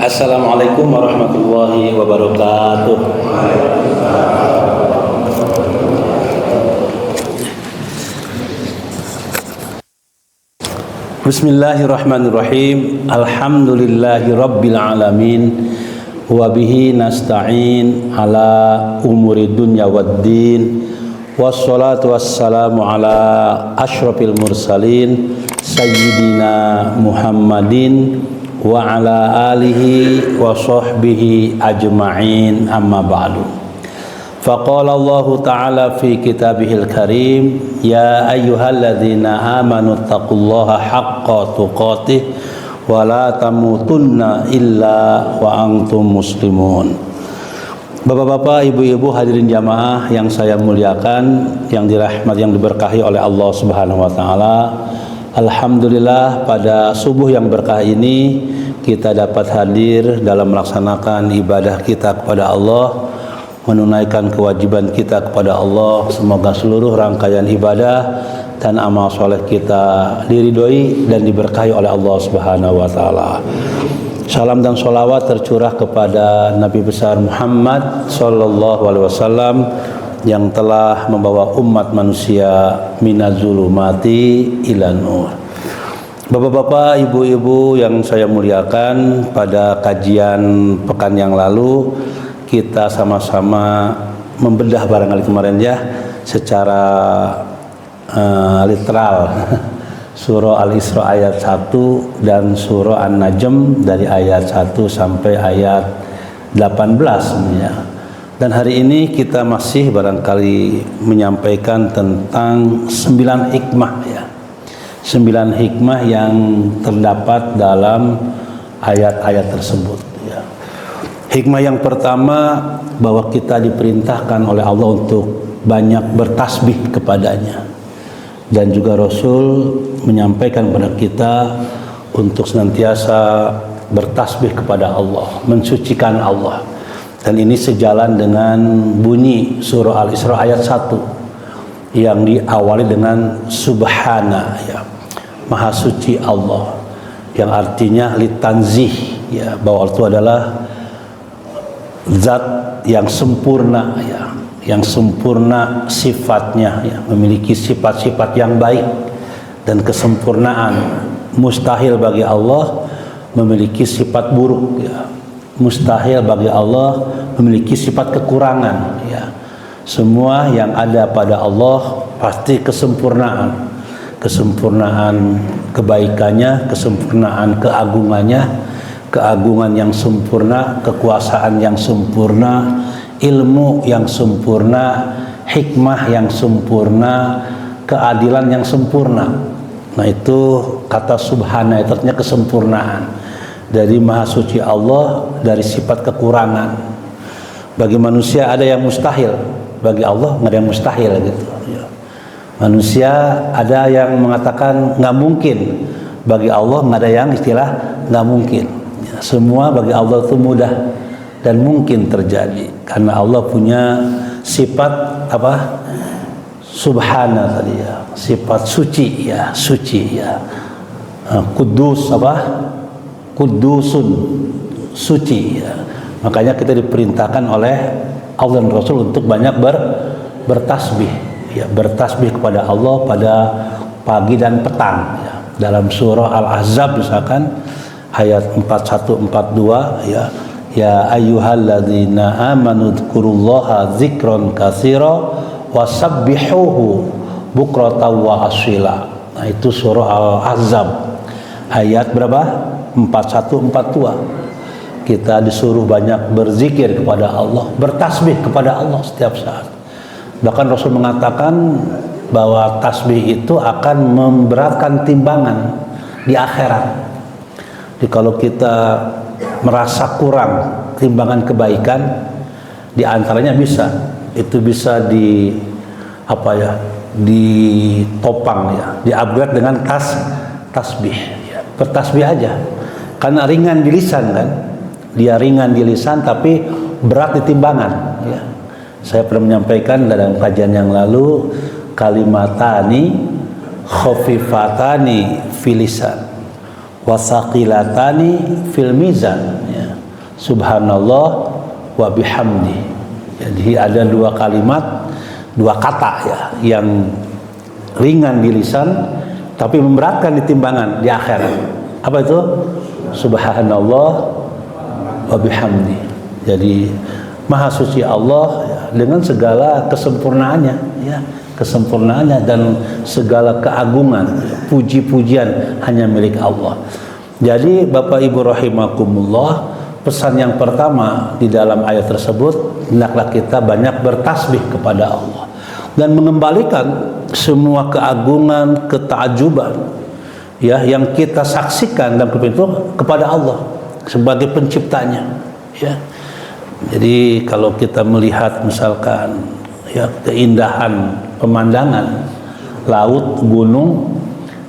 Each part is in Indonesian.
Assalamualaikum warahmatullahi wabarakatuh. Bismillahirrahmanirrahim. Alhamdulillahi rabbil alamin. Wa bihi nasta'in ala umuri dunya waddin. Wassalatu wassalamu ala asyrafil mursalin sayyidina Muhammadin wa ala alihi wa sahbihi ajma'in, amma ba'du. Faqala Allah ta'ala fi kitabihil karim, ya ayyuhalladzina amanu taqullaha haqqa tuqatih wa la tamutunna illa wa antum muslimun. Bapak-bapak, ibu-ibu, hadirin jamaah yang saya muliakan, yang dirahmati, yang diberkahi oleh Allah Subhanahu wa taala. Alhamdulillah, pada subuh yang berkah ini kita dapat hadir dalam melaksanakan ibadah kita kepada Allah, menunaikan kewajiban kita kepada Allah. Semoga seluruh rangkaian ibadah dan amal soleh kita diridhoi dan diberkahi oleh Allah Subhanahu wa taala. Salam dan sholawat tercurah kepada Nabi besar Muhammad sallallahu alaihi wasallam yang telah membawa umat manusia minazulumati ila nur. Bapak-bapak, ibu-ibu yang saya muliakan, pada kajian pekan yang lalu kita sama-sama membedah barangkali kemarin ya secara literal surah Al-Isra ayat 1 dan surah An-Najm dari ayat 1 sampai ayat 18 ya. Dan hari ini kita masih barangkali menyampaikan tentang 9 hikmah ya. 9 hikmah yang terdapat dalam ayat-ayat tersebut ya. Hikmah yang pertama, bahwa kita diperintahkan oleh Allah untuk banyak bertasbih kepadanya. Dan juga Rasul menyampaikan kepada kita untuk senantiasa bertasbih kepada Allah, mensucikan Allah. Dan ini sejalan dengan bunyi surah Al-Isra ayat 1 yang diawali dengan subhana ya, maha suci Allah, yang artinya litanzih ya, bahwa itu adalah zat yang sempurna ya, yang sempurna sifatnya ya, memiliki sifat-sifat yang baik dan kesempurnaan. Mustahil bagi Allah memiliki sifat buruk ya. Mustahil bagi Allah memiliki sifat kekurangan ya. Semua yang ada pada Allah pasti kesempurnaan. Kesempurnaan kebaikannya, kesempurnaan keagungannya, keagungan yang sempurna, kekuasaan yang sempurna, ilmu yang sempurna, hikmah yang sempurna, keadilan yang sempurna. Nah, itu kata subhana, itu artinya kesempurnaan dari maha suci Allah dari sifat kekurangan. Bagi manusia ada yang mustahil, bagi Allah nggak ada yang mustahil gitu ya. Manusia ada yang mengatakan nggak mungkin, bagi Allah nggak ada yang istilah nggak mungkin ya. Semua bagi Allah itu mudah dan mungkin terjadi karena Allah punya sifat apa? Subhana tadi ya, sifat suci ya, suci ya. Kudus apa? Kudusun, suci ya. Makanya kita diperintahkan oleh Allah dan Rasul untuk banyak bertasbih ya, bertasbih kepada Allah pada pagi dan petang ya. Dalam surah Al-Ahzab misalkan ayat 41 42 ya, ya ayyuhalladzina amanu dzkurullaha dzikran katsira wasabbihuhu bukratan wa asila. Nah, itu surah Al-Ahzab ayat berapa? 41 42. Kita disuruh banyak berzikir kepada Allah, bertasbih kepada Allah setiap saat. Bahkan Rasul mengatakan bahwa tasbih itu akan memberatkan timbangan di akhirat. Jadi kalau kita merasa kurang timbangan kebaikan, di antaranya itu bisa di apa ya, ditopang ya, di-upgrade dengan tasbih ya. Bertasbih aja. Karena ringan di lisan kan. Dia ringan di lisan tapi berat di timbangan ya. Saya pernah menyampaikan dalam kajian yang lalu, kalimatani khafifatani fil lisan wasaqilatani fil mizan ya. Subhanallah wa bihamdi. Jadi ada dua kalimat, dua kata ya, yang ringan di lisan tapi memberatkan di timbangan di akhirat. Apa itu? Subhanallah wa bihamdi. Jadi maha suci Allah ya, dengan segala kesempurnaannya ya, kesempurnaannya dan segala keagungan, puji-pujian hanya milik Allah. Jadi Bapak Ibu rahimakumullah, pesan yang pertama di dalam ayat tersebut, hendaklah kita banyak bertasbih kepada Allah dan mengembalikan semua keagungan, ketakjuban ya yang kita saksikan dan itu kepada Allah sebagai penciptanya ya. Jadi kalau kita melihat misalkan ya keindahan pemandangan laut, gunung,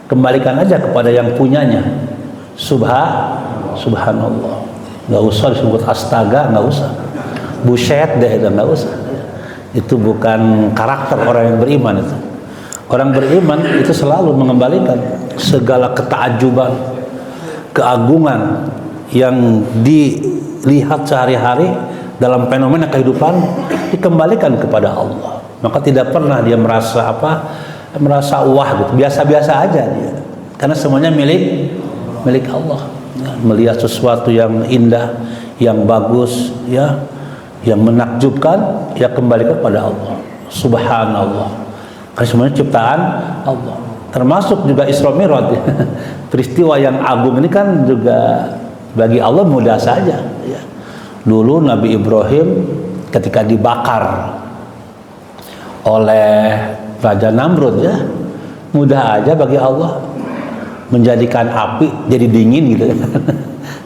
kembalikan aja kepada yang punyanya. Subhanallah. Nggak usah disebut astaga, nggak usah. Buset deh, nggak usah. Itu bukan karakter orang yang beriman itu. Orang beriman itu selalu mengembalikan segala ketakjuban, keagungan yang dilihat sehari-hari dalam fenomena kehidupan dikembalikan kepada Allah. Maka tidak pernah dia merasa merasa wah gitu, biasa-biasa aja dia. Karena semuanya milik Allah. Ya, melihat sesuatu yang indah, yang bagus, ya, yang menakjubkan, ya kembalikan kepada Allah. Subhanallah. Karena semuanya ciptaan Allah. Termasuk juga Isra Mi'raj. Peristiwa yang agung ini kan juga bagi Allah mudah saja. Ya. Dulu Nabi Ibrahim ketika dibakar oleh Raja Namrud ya, mudah aja bagi Allah menjadikan api jadi dingin gitu.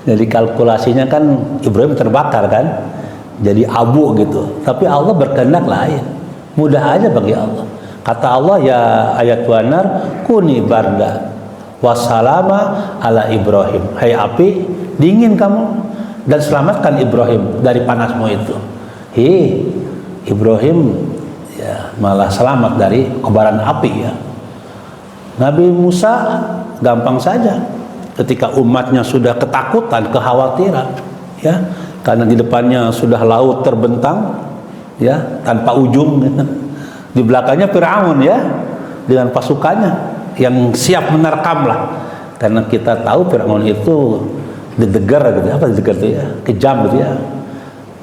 Jadi kalkulasinya kan Ibrahim terbakar kan, jadi abu gitu. Tapi Allah berkehendak lain, mudah aja bagi Allah. Kata Allah ya ayat wanar kuni barda wassalama ala Ibrahim. Hai api, dingin kamu dan selamatkan Ibrahim dari panasmu itu. Ibrahim ya malah selamat dari kobaran api ya. Nabi Musa gampang saja ketika umatnya sudah ketakutan, kekhawatiran ya, karena di depannya sudah laut terbentang ya tanpa ujung gitu. Di belakangnya Fir'aun ya dengan pasukannya yang siap menerkam lah, karena kita tahu Fir'aun itu dedegar gitu, apa dedegar itu ya, kejam gitu ya,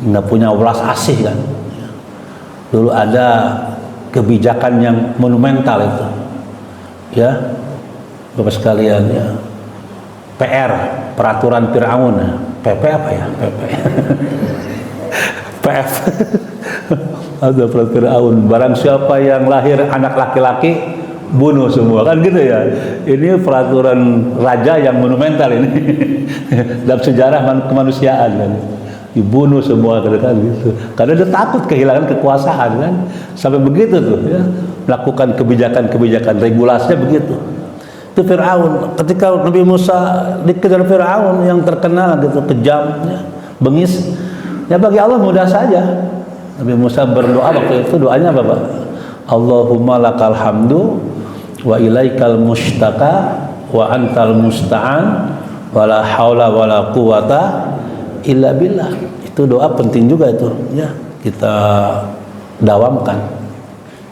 nggak punya welas asih kan. Dulu ada kebijakan yang monumental itu ya Bapak sekalian ya, PR, peraturan Fir'aun ya. PP apa ya? PP PF ada peraturan Fir'aun, barang siapa yang lahir anak laki-laki bunuh semua, kan gitu ya. Ini peraturan raja yang monumental ini dalam sejarah kemanusiaan kan, dibunuh semua kan gitu, karena dia takut kehilangan kekuasaan kan, sampai begitu tuh ya, melakukan kebijakan-kebijakan regulasinya begitu. Itu Fir'aun. Ketika Nabi Musa dikejar Fir'aun yang terkenal gitu, kejam ya, bengis ya, bagi Allah mudah saja. Nabi Musa berdoa waktu itu, doanya apa Pak? Allahumma lakal hamdu wa ilaikal mustaka wa antal musta'an wa la haula wa la quwata illa billah. Itu doa penting juga itu ya, kita dawamkan,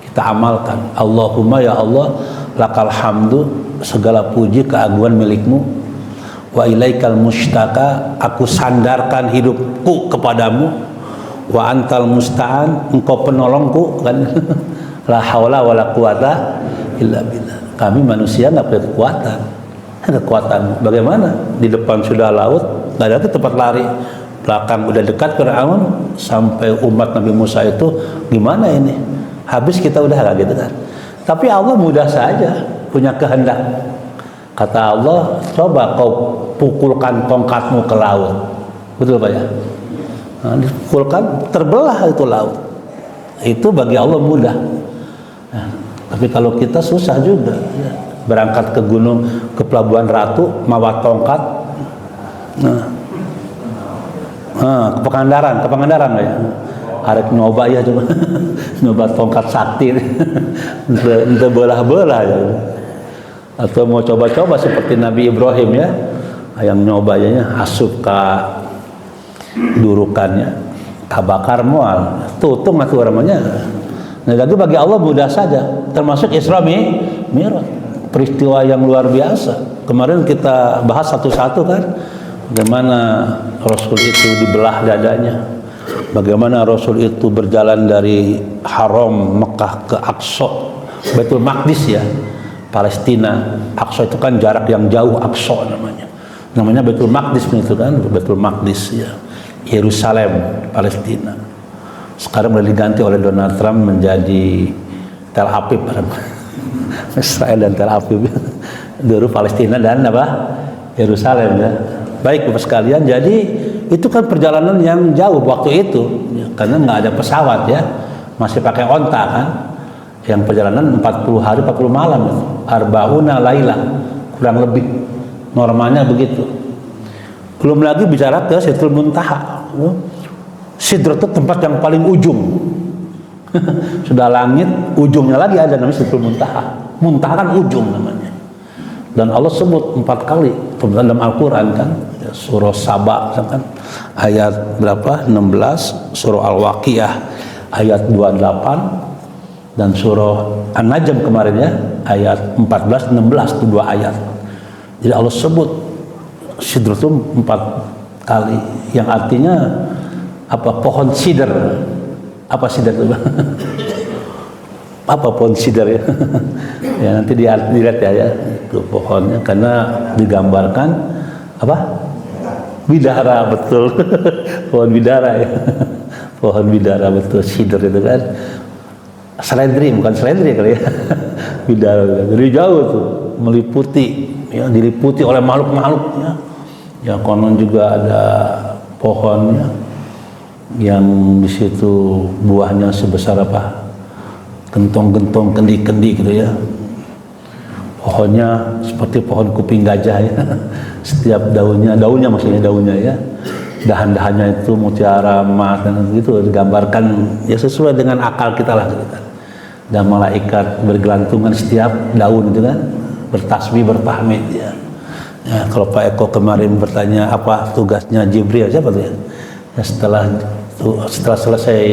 kita amalkan. Allahumma ya Allah, lakal hamdu, segala puji keagungan milikmu, wa ilaikal mustaka, aku sandarkan hidupku kepadamu, wa antal musta'an, engkau penolongku kan. La haula wa la quwata illa billah. Kami manusia nggak punya kekuatan. Bagaimana? Di depan sudah laut, nggak ada tempat lari. Belakang udah dekat Fir'aun, sampai umat Nabi Musa itu gimana ini? Habis kita udah kayak gitu kan. Tapi Allah mudah saja punya kehendak. Kata Allah, coba kau pukulkan tongkatmu ke laut. Betul Pak ya? Nah, dipukulkan, terbelah itu laut. Itu bagi Allah mudah. Nah, tapi kalau kita susah juga ya. Berangkat ke gunung, ke Pelabuhan Ratu, mawa tongkat, ke Pangandaran ya. Arek nyoba ya coba nyoba tongkat sakti ente belah-belah ya. Atau mau coba-coba seperti Nabi Ibrahim ya, yang nyobanya asup durukannya, kabakar mual, tutung aku namanya. Nah, lagi bagi Allah mudah saja, termasuk Isra Mi'raj, peristiwa yang luar biasa. Kemarin kita bahas satu-satu kan, bagaimana Rasul itu dibelah dadanya, bagaimana Rasul itu berjalan dari Haram Mekah ke Aqsa, Baitul Maqdis ya, Palestina. Aqsa itu kan jarak yang jauh, Aqsa namanya Baitul Maqdis itu kan, Baitul Maqdis ya, Yerusalem, Palestina. Sekarang sudah diganti oleh Donald Trump menjadi Tel Aviv, Israel dan Tel Aviv. Dulu Palestina dan Yerusalem ya. Baik Bapak sekalian, jadi itu kan perjalanan yang jauh waktu itu ya, karena nggak ada pesawat ya, masih pakai onta kan, yang perjalanan 40 hari 40 malam itu, arbauna laila, kurang lebih normalnya begitu. Belum lagi bicara ke Sidratul Muntaha. Sidrat itu tempat yang paling ujung. Sudah langit, ujungnya lagi ada namanya Sidratul Muntaha. Muntaha kan ujung namanya. Dan Allah sebut 4 kali dalam Al-Quran kan, surah Saba kan, ayat berapa? 16, surah Al-Waqiah ayat 28, dan surah An-Najm kemarin ya, ayat 14, 16 itu 2 ayat. Jadi Allah sebut Sidrat itu 4 kali, yang artinya apa? Pohon sidr. Apa sidr itu? Apa pohon sidr ya? Ya nanti dilihat ya, itu pohonnya, karena digambarkan apa? Bidara, betul. Pohon bidara ya. Pohon bidara, betul, sidr itu kan. Seledri, bukan seledri kali ya. Bidara. Jadi jauh tuh, meliputi ya, diliputi oleh makhluk-makhluk ya. Ya konon juga ada pohonnya yang di situ buahnya sebesar apa? Gentong-gentong, kendi-kendi gitu ya. Pohonnya seperti pohon kuping gajah ya. Setiap daunnya maksudnya daunnya ya, dahan-dahannya itu mutiara, emas dan gitu, digambarkan ya sesuai dengan akal kita lah gitu kan. Dan malaikat bergelantungan setiap daun itu kan, bertasbih, bertahmid ya. Ya, kalau Pak Eko kemarin bertanya apa tugasnya Jibril, siapa tuh ya? Ya setelah selesai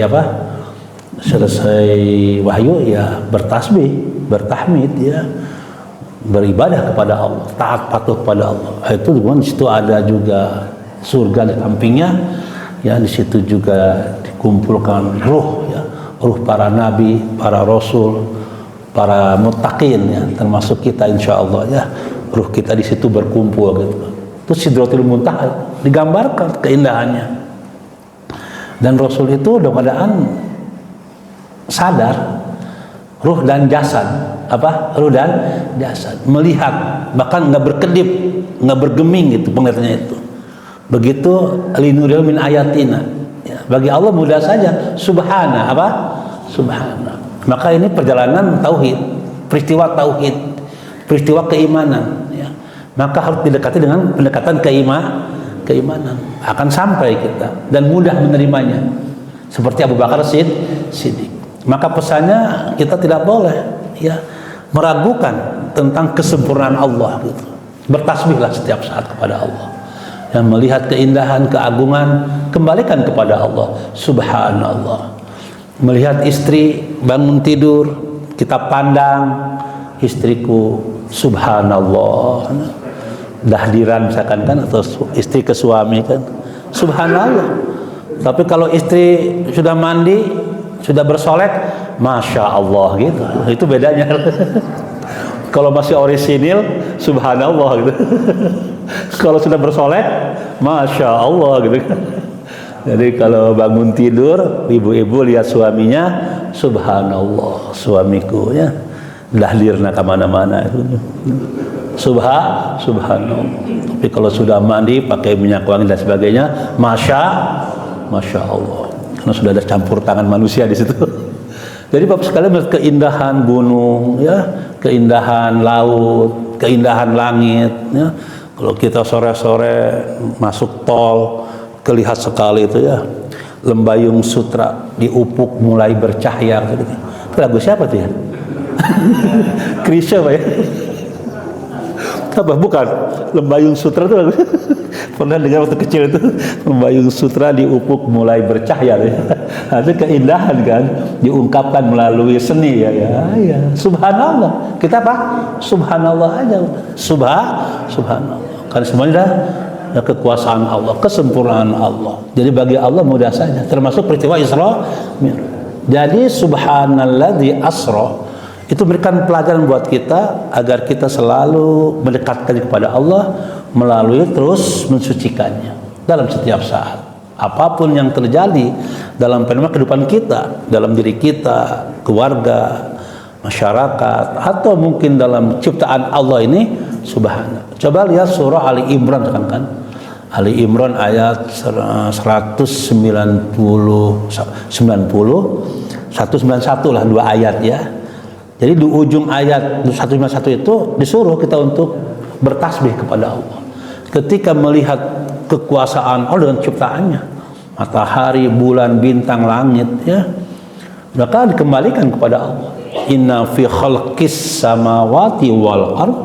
selesai wahyu ya bertasbih, bertahmid ya, beribadah kepada Allah, taat patuh kepada Allah. Itu di situ ada juga surga di sampingnya ya, di situ juga dikumpulkan ruh ya, ruh para nabi, para rasul, para muttaqin ya, termasuk kita insyaallah ya. Ruh kita di situ berkumpul gitu. Itu Sidratul Muntaha digambarkan keindahannya. Dan Rasul itu dalam keadaan sadar, ruh dan jasad, ruh dan jasad, melihat, bahkan nggak berkedip, nggak bergeming gitu penglihatannya itu. Begitu linuril min ayatina. Ya, bagi Allah mudah saja. Subhana, Subhana. Maka ini perjalanan tauhid, peristiwa tauhid, peristiwa keimanan. Ya. Maka harus didekati dengan pendekatan keimanan. Akan sampai kita dan mudah menerimanya. Seperti Abu Bakar Siddiq. Maka pesannya kita tidak boleh ya meragukan tentang kesempurnaan Allah gitu. Bertasbihlah setiap saat kepada Allah. Dan melihat keindahan, keagungan, kembalikan kepada Allah. Subhanallah. Melihat istri bangun tidur, kita pandang istriku, subhanallah. Dahdiran misalkan kan, atau istri ke suami kan, subhanallah. Tapi kalau istri sudah mandi, sudah bersolek, masya Allah gitu. Itu bedanya. Kalau masih orisinil, subhanallah gitu. Kalau sudah bersolek, masya Allah gitu. Jadi kalau bangun tidur, ibu-ibu lihat suaminya, subhanallah, suamiku ya, dahdirna kemana-mana itu. Subhanallah. Tapi kalau sudah mandi, pakai minyak wangi dan sebagainya, masya Allah. Karena sudah ada campur tangan manusia di situ. Jadi Bapak sekalian melihat keindahan gunung, ya, keindahan laut, keindahan langit. Ya. Kalau kita sore-sore masuk tol, kelihatan sekali itu ya, Lembayung Sutra di ufuk mulai bercahaya. Itu lagu siapa tuh ya? Krisya Pak ya? apa bukan Lembayung Sutra itu pernah dengar waktu kecil itu Lembayung Sutra di ufuk mulai bercahaya ya. Ada keindahan kan diungkapkan melalui seni ya. Subhanallah, kita apa subhanallah aja, subhanallah, karena semuanya dah kekuasaan Allah, kesempurnaan Allah. Jadi bagi Allah mudah saja, termasuk peristiwa Isra Mi'raj. Jadi subhanalladzi asra itu berikan pelajaran buat kita agar kita selalu mendekatkan kepada Allah melalui terus mensucikannya dalam setiap saat. Apapun yang terjadi dalam fenomena kehidupan kita, dalam diri kita, keluarga, masyarakat, atau mungkin dalam ciptaan Allah ini, subhanallah. Coba lihat surah Ali Imran kan? Ali Imran ayat 191 lah, 2 ayat ya. Jadi di ujung ayat 191 itu disuruh kita untuk bertasbih kepada Allah. Ketika melihat kekuasaan Allah dengan ciptaannya, matahari, bulan, bintang, langit ya, maka dikembalikan kepada Allah. Inna fi khalqis samawati wal ard,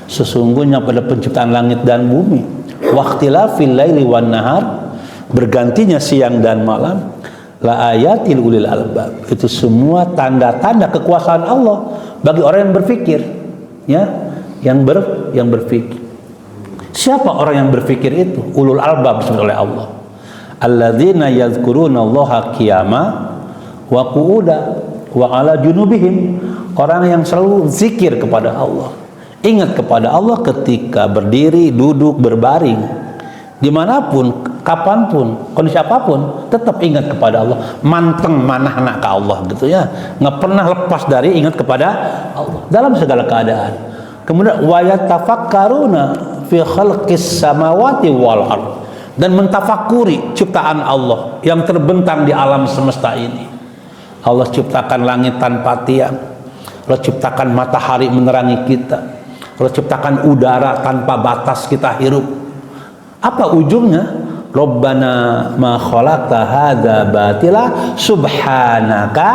sesungguhnya pada penciptaan langit dan bumi, waqtilafil laili wan nahar, bergantinya siang dan malam, la ayatil ulil albab, itu semua tanda-tanda kekuasaan Allah bagi orang yang berpikir ya, yang berpikir. Siapa orang yang berpikir itu? Ulul albab disebut oleh Allah. Alladzina yadhkurunallaha qiyama wa qu'uda wa ala junubihim, orang yang selalu zikir kepada Allah, ingat kepada Allah ketika berdiri, duduk, berbaring, dimanapun, kapanpun, kondisi apapun, tetap ingat kepada Allah, manteng manah anak ke Allah gitu ya, nggak pernah lepas dari ingat kepada Allah dalam segala keadaan. Kemudian wa yatafakkaruna fi khalqis samawati wal ard, dan mentafakuri ciptaan Allah yang terbentang di alam semesta ini. Allah ciptakan langit tanpa tiang, Allah ciptakan matahari menerangi kita, Allah ciptakan udara tanpa batas kita hirup. Apa ujungnya? Rabbana ma khalaqta hadza batila subhanaka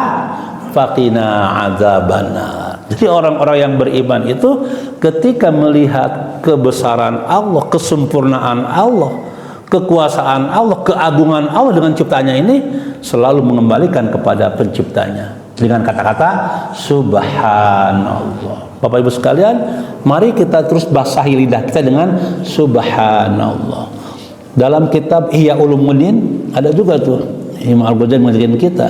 faqina adzabannar. Jadi orang-orang yang beriman itu ketika melihat kebesaran Allah, kesempurnaan Allah, kekuasaan Allah, keagungan Allah dengan ciptanya ini, selalu mengembalikan kepada penciptanya dengan kata-kata subhanallah. Bapak Ibu sekalian, mari kita terus basahi lidah kita dengan subhanallah. Dalam kitab Ihya Ulumuddin ada juga tuh Imam Al-Ghazali mengajarkan kita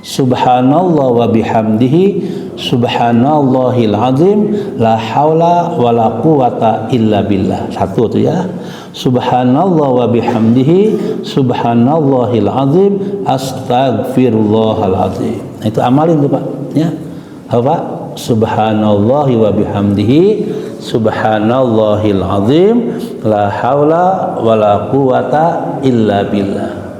subhanallah wa bihamdihi subhanallahil azim la haula wala quwata illa billah. Satu tuh ya, subhanallah wa bihamdihi subhanallahil azim astaghfirullahal azim. Nah, itu amalin tuh Pak ya. Apa? Subhanallah wa bihamdihi subhanallahil azim la haula wala quwata illa billah.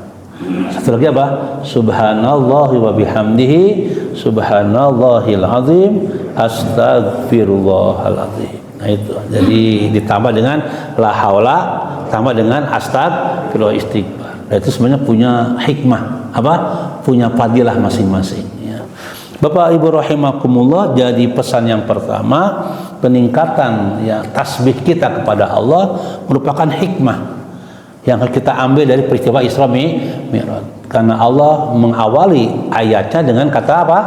Satu lagi apa? Subhanallah wa bihamdihi subhanallahil azim astaghfirullahal azim. Nah itu. Jadi ditambah dengan la haula, tambah dengan astagfirullah, istighfar. Nah, itu sebenarnya punya hikmah, apa? Punya fadilah masing-masing ya. Bapak Ibu rahimakumullah, jadi pesan yang pertama, peningkatan ya tasbih kita kepada Allah merupakan hikmah yang kita ambil dari peristiwa Isra Mi'raj. Karena Allah mengawali ayatnya dengan kata apa?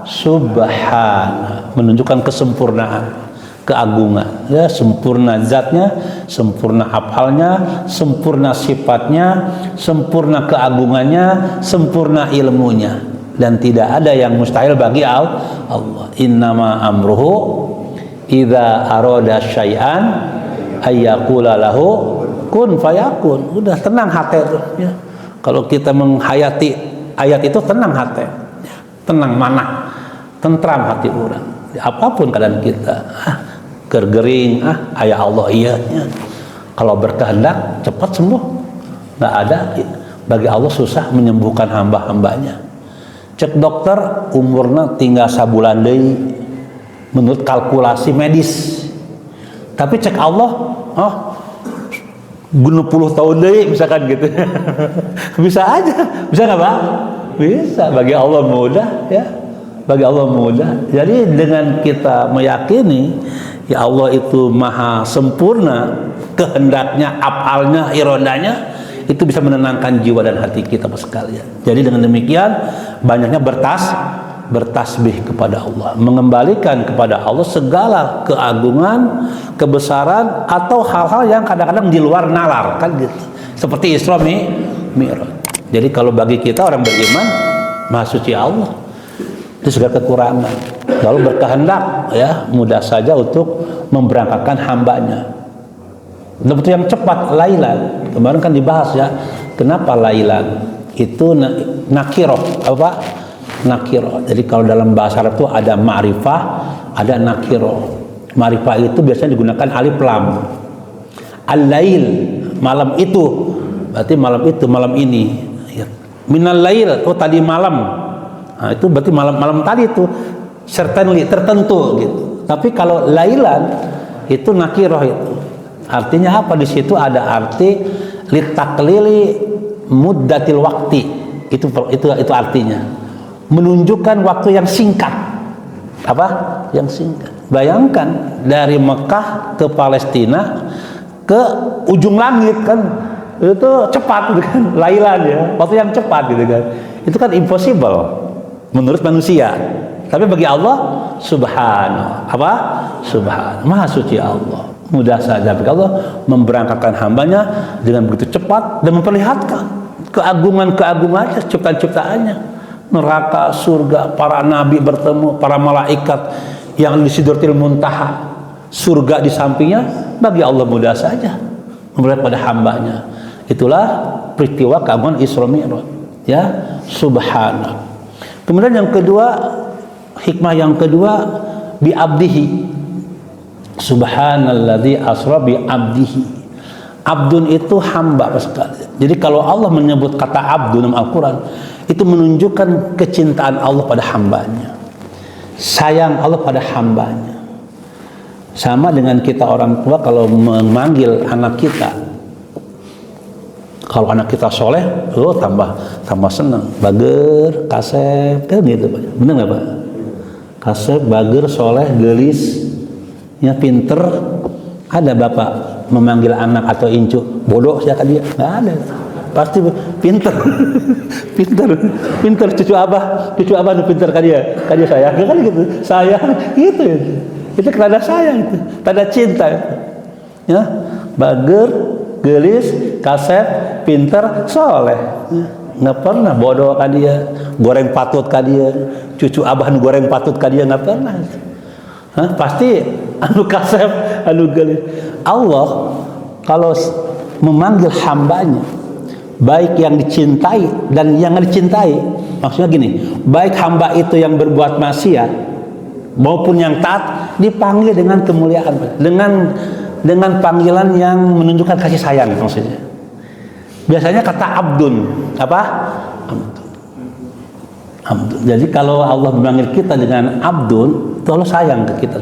Subhana, menunjukkan kesempurnaan, keagungan ya, sempurna zatnya, sempurna afalnya, sempurna sifatnya, sempurna keagungannya, sempurna ilmunya, dan tidak ada yang mustahil bagi Allah. Innama amruhu idza arada syai'an ayyaqula lahu kun fayakun. Udah tenang hati itu ya. Kalau kita menghayati ayat itu tenang hati ya. Tenang mana, tentram hati orang ya, apapun keadaan kita. Gergering ayah Allah iya ya. Kalau berkehendak cepat sembuh, nggak ada bagi Allah susah menyembuhkan hamba-hambanya. Cek dokter umurnya tinggal sabulan deui menurut kalkulasi medis, tapi cek Allah 20 tahun deui misalkan gitu. Bisa aja, bisa nggak Pak? Bisa, bagi Allah mudah ya, bagi Allah mudah. Jadi dengan kita meyakini Ya Allah itu maha sempurna, kehendaknya, afalnya, irodanya itu bisa menenangkan jiwa dan hati kita sekalian. Jadi dengan demikian banyaknya bertasbih kepada Allah, mengembalikan kepada Allah segala keagungan, kebesaran atau hal-hal yang kadang-kadang di luar nalar kan gitu. Seperti Isra Mi'raj. Jadi kalau bagi kita orang beriman, Maha Suci Allah itu segala kekurangan. Lalu berkehendak ya mudah saja untuk memberangkatkan hambanya. Betul yang cepat, lailan. Kemarin kan dibahas ya, kenapa lailan? Itu nakiroh, apa? Nakiroh. Jadi kalau dalam bahasa Arab itu ada ma'rifah, ada nakiroh. Ma'rifah itu biasanya digunakan alif lam. Al-lail, malam itu. Berarti malam itu, malam ini. Ya. Minal lail, oh tadi malam. Nah, itu berarti malam tadi itu certainly, tertentu gitu. Tapi kalau lailan itu nakiroh itu. Artinya apa? Di situ ada arti litaklili muddatil wakti. Itu artinya. Menunjukkan waktu yang singkat. Apa? Yang singkat. Bayangkan dari Mekah ke Palestina ke ujung langit kan itu cepat gitu kan, lailan ya, waktu yang cepat gitu kan. Itu kan impossible menurut manusia. Tapi bagi Allah subhanahu, apa? Subhanahu, maha suci Allah. Mudah saja bagi Allah memberangkatkan hambanya dengan begitu cepat dan memperlihatkan keagungan-keagungannya, ciptaan-ciptaannya. Neraka, surga, para nabi bertemu, para malaikat yang di Sidratil Muntaha, surga di sampingnya. Bagi Allah mudah saja melihat pada hambanya. Itulah peristiwa keagungan Isra Mi'raj ya, subhanallah. Kemudian yang kedua, hikmah yang kedua, bi abdihi, subhanalladzi asra bi abdihi. Abdun itu hamba sekali. Jadi kalau Allah menyebut kata abdun dalam Al-Quran, itu menunjukkan kecintaan Allah pada hambanya, sayang Allah pada hambanya. Sama dengan kita orang tua kalau memanggil anak kita, kalau anak kita soleh, oh tambah senang. Bager, kasep, kan gitu Pak. Benar nggak Pak? Kasep, bager, soleh, gelis, ya pinter. Ada bapak memanggil anak atau incu bodoh siapa dia? Nggak ada. Pasti pinter. pinter cucu abah nu pinter kan dia sayang kan gitu, sayang gitu. Itu tanda sayang, itu tanda cinta itu. Ya, bager, gelis, kasep, pinter, soleh. Nggak pernah bodoh kan dia, goreng patut kan dia, cucu abah nu goreng patut kan dia, nggak pernah. Pasti anu kasep, anu gelis. Allah kalau memanggil hambanya, baik yang dicintai dan yang nggak dicintai, maksudnya gini, baik hamba itu yang berbuat maksiat maupun yang taat dipanggil dengan kemuliaan, dengan panggilan yang menunjukkan kasih sayang maksudnya. Biasanya kata abdun, apa? Abdun. Jadi kalau Allah memanggil kita dengan abdun, itu Allah sayang ke kita.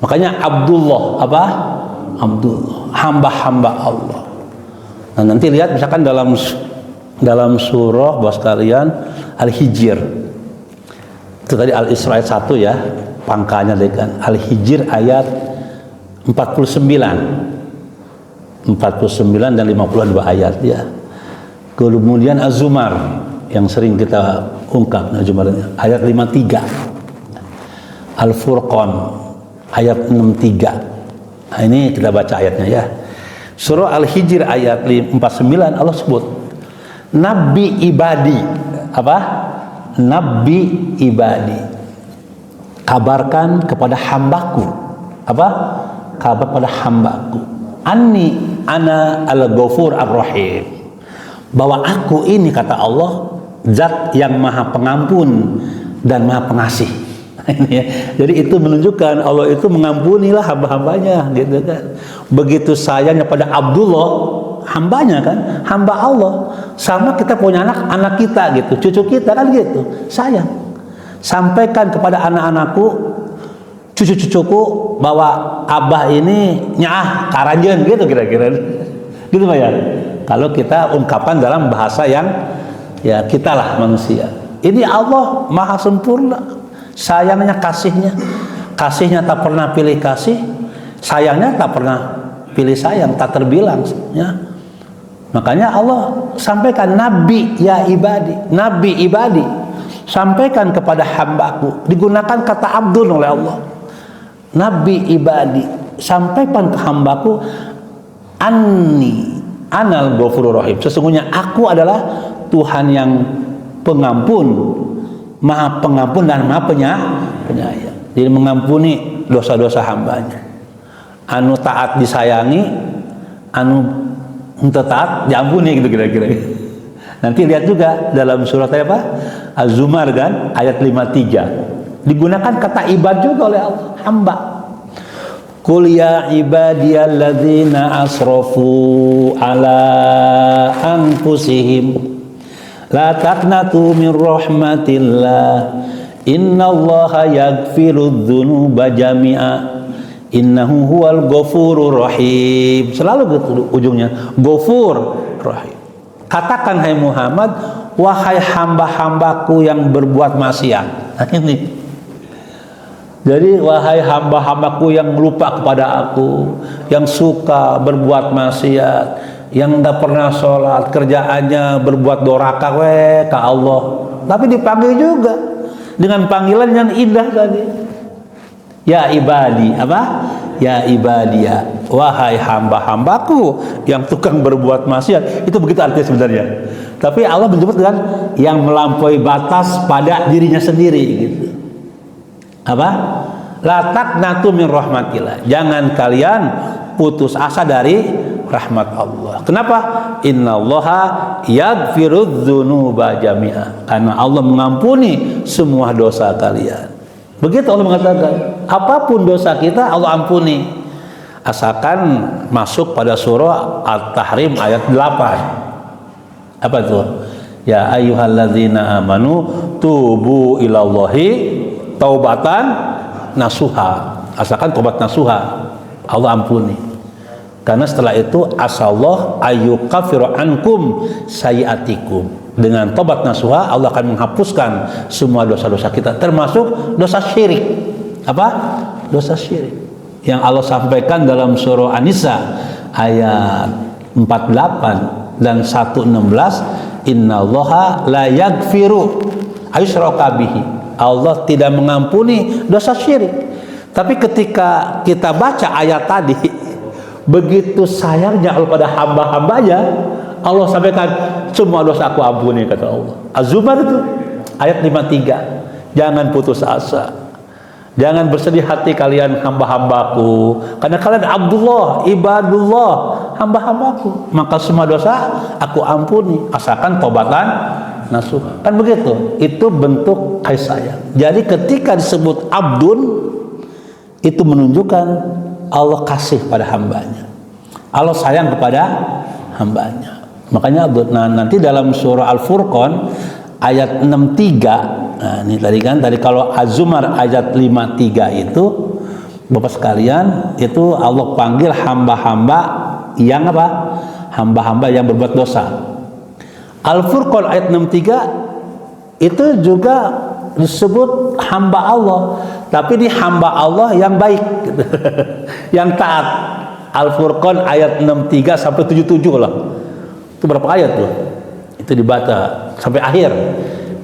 Makanya Abdullah, apa? Abdullah, hamba-hamba Allah. Nah, nanti lihat misalkan dalam surah bos kalian Al-Hijr. Itu tadi Al-Isra ayat 1 ya, pangkanya kan. Al-Hijr ayat 49 dan 52 ayat ya. Kemudian Az-Zumar yang sering kita ungkap, Az-Zumar ayat 53. Al-Furqan ayat 63. Nah, ini kita baca ayatnya ya. Surah Al-Hijr ayat 49 Allah sebut Nabi ibadi, apa? Nabi ibadi, kabarkan kepada hambaku, apa? Kabar pada hambaku, Anni ana al-ghafur ar-rahim, bahwa aku ini kata Allah zat yang maha pengampun dan maha pengasih. Jadi itu menunjukkan Allah itu mengampunilah hamba-hambanya gitu kan. Begitu sayangnya pada Abdullah, hambanya kan, hamba Allah. Sama kita punya anak kita gitu, cucu kita kan gitu, sayang. Sampaikan kepada anak-anakku, cucu-cucuku, bahwa abah ini nyah karanjeun gitu kira-kira. Gitu Pak ya. Kalau kita ungkapan dalam bahasa yang ya kita lah manusia. Ini Allah maha sempurna, sayangnya, kasihnya. kasihnya tak pernah pilih kasih, sayangnya tak pernah pilih sayang, tak terbilang ya. Makanya Allah sampaikan, nabi ya ibadi, nabi ibadi, sampaikan kepada hambaku, digunakan kata abdun oleh Allah. Nabi ibadi, sampaikan ke hambaku, anal ghafurur rahim, sesungguhnya aku adalah Tuhan yang pengampun, maha pengampun dan maha penyayang. Jadi mengampuni dosa-dosa hambanya. Anu taat disayangi, anu taat diampuni, gitu kira-kira. Nanti lihat juga dalam surat apa? Az-Zumar kan, ayat 53. Digunakan kata ibad juga oleh Allah, hamba. Qul ya ibadiyalladzina asrafu ala anfusihim la taqnatu min rahmatillah innallaha yaghfirudz dzunuba jami'a innahu huwal ghafurur rahim. Selalu gitu ujungnya, Ghafur Rahim. Katakan hai Muhammad, wahai hamba-hambaku yang berbuat maksiat. Nah ini, jadi wahai hamba-hambaku yang lupa kepada aku, yang suka berbuat maksiat, yang tidak pernah sholat, kerjaannya berbuat doraka ke Allah, tapi dipanggil juga dengan panggilan yang indah tadi, ya ibadi, apa? Ya ibadiya, wahai hamba-hambaku yang tukang berbuat maksiat. Itu begitu artinya sebenarnya, tapi Allah menyebut dengan yang melampaui batas pada dirinya sendiri gitu. Apa? La taqnatu min rahmatillah, jangan kalian putus asa dari rahmat Allah. Kenapa? Innallaha yaghfirudz dzunuba jami'a, karena Allah mengampuni semua dosa kalian. Begitu Allah mengatakan, apapun dosa kita Allah ampuni, asalkan masuk pada surah At-Tahrim ayat 8. Apa itu? Ya ayyuhalladzina amanu tubu ilallahi taubatan nasuha, asalkan tobat nasuha Allah ampuni. Karena setelah itu asallahu ayyukaffiru ankum sayiatikum, dengan tobat nasuha Allah akan menghapuskan semua dosa-dosa kita, termasuk dosa syirik. Apa? Dosa syirik yang Allah sampaikan dalam surah An-Nisa ayat 48 dan 116, innallaha la yaghfiru ayyushraka bihi, Allah tidak mengampuni dosa syirik. Tapi ketika kita baca ayat tadi, begitu sayangnya Allah pada hamba-hambanya, Allah sampaikan semua dosa aku ampuni, kata Allah. Az-Zumar itu ayat 53. Jangan putus asa, jangan bersedih hati kalian hamba-hambaku, karena kalian Abdullah, ibadullah, hamba-hambaku, maka semua dosa aku ampuni asalkan tobatan nasuha. Kan begitu, itu bentuk kasih sayang. Jadi ketika disebut abdun, itu menunjukkan Allah kasih pada hambanya, Allah sayang kepada hambanya. Makanya nanti dalam surah Al-Furqan ayat 63, nah ini tadi kan, tadi kalau Az-Zumar ayat 53 itu Bapak sekalian, itu Allah panggil hamba-hamba yang apa? Hamba-hamba yang berbuat dosa. Al-Furqan ayat 63 itu juga disebut hamba Allah, tapi di hamba Allah yang baik yang taat. Al-Furqan ayat 63 sampai 77 lah. Itu berapa ayat tuh? Itu dibaca sampai akhir.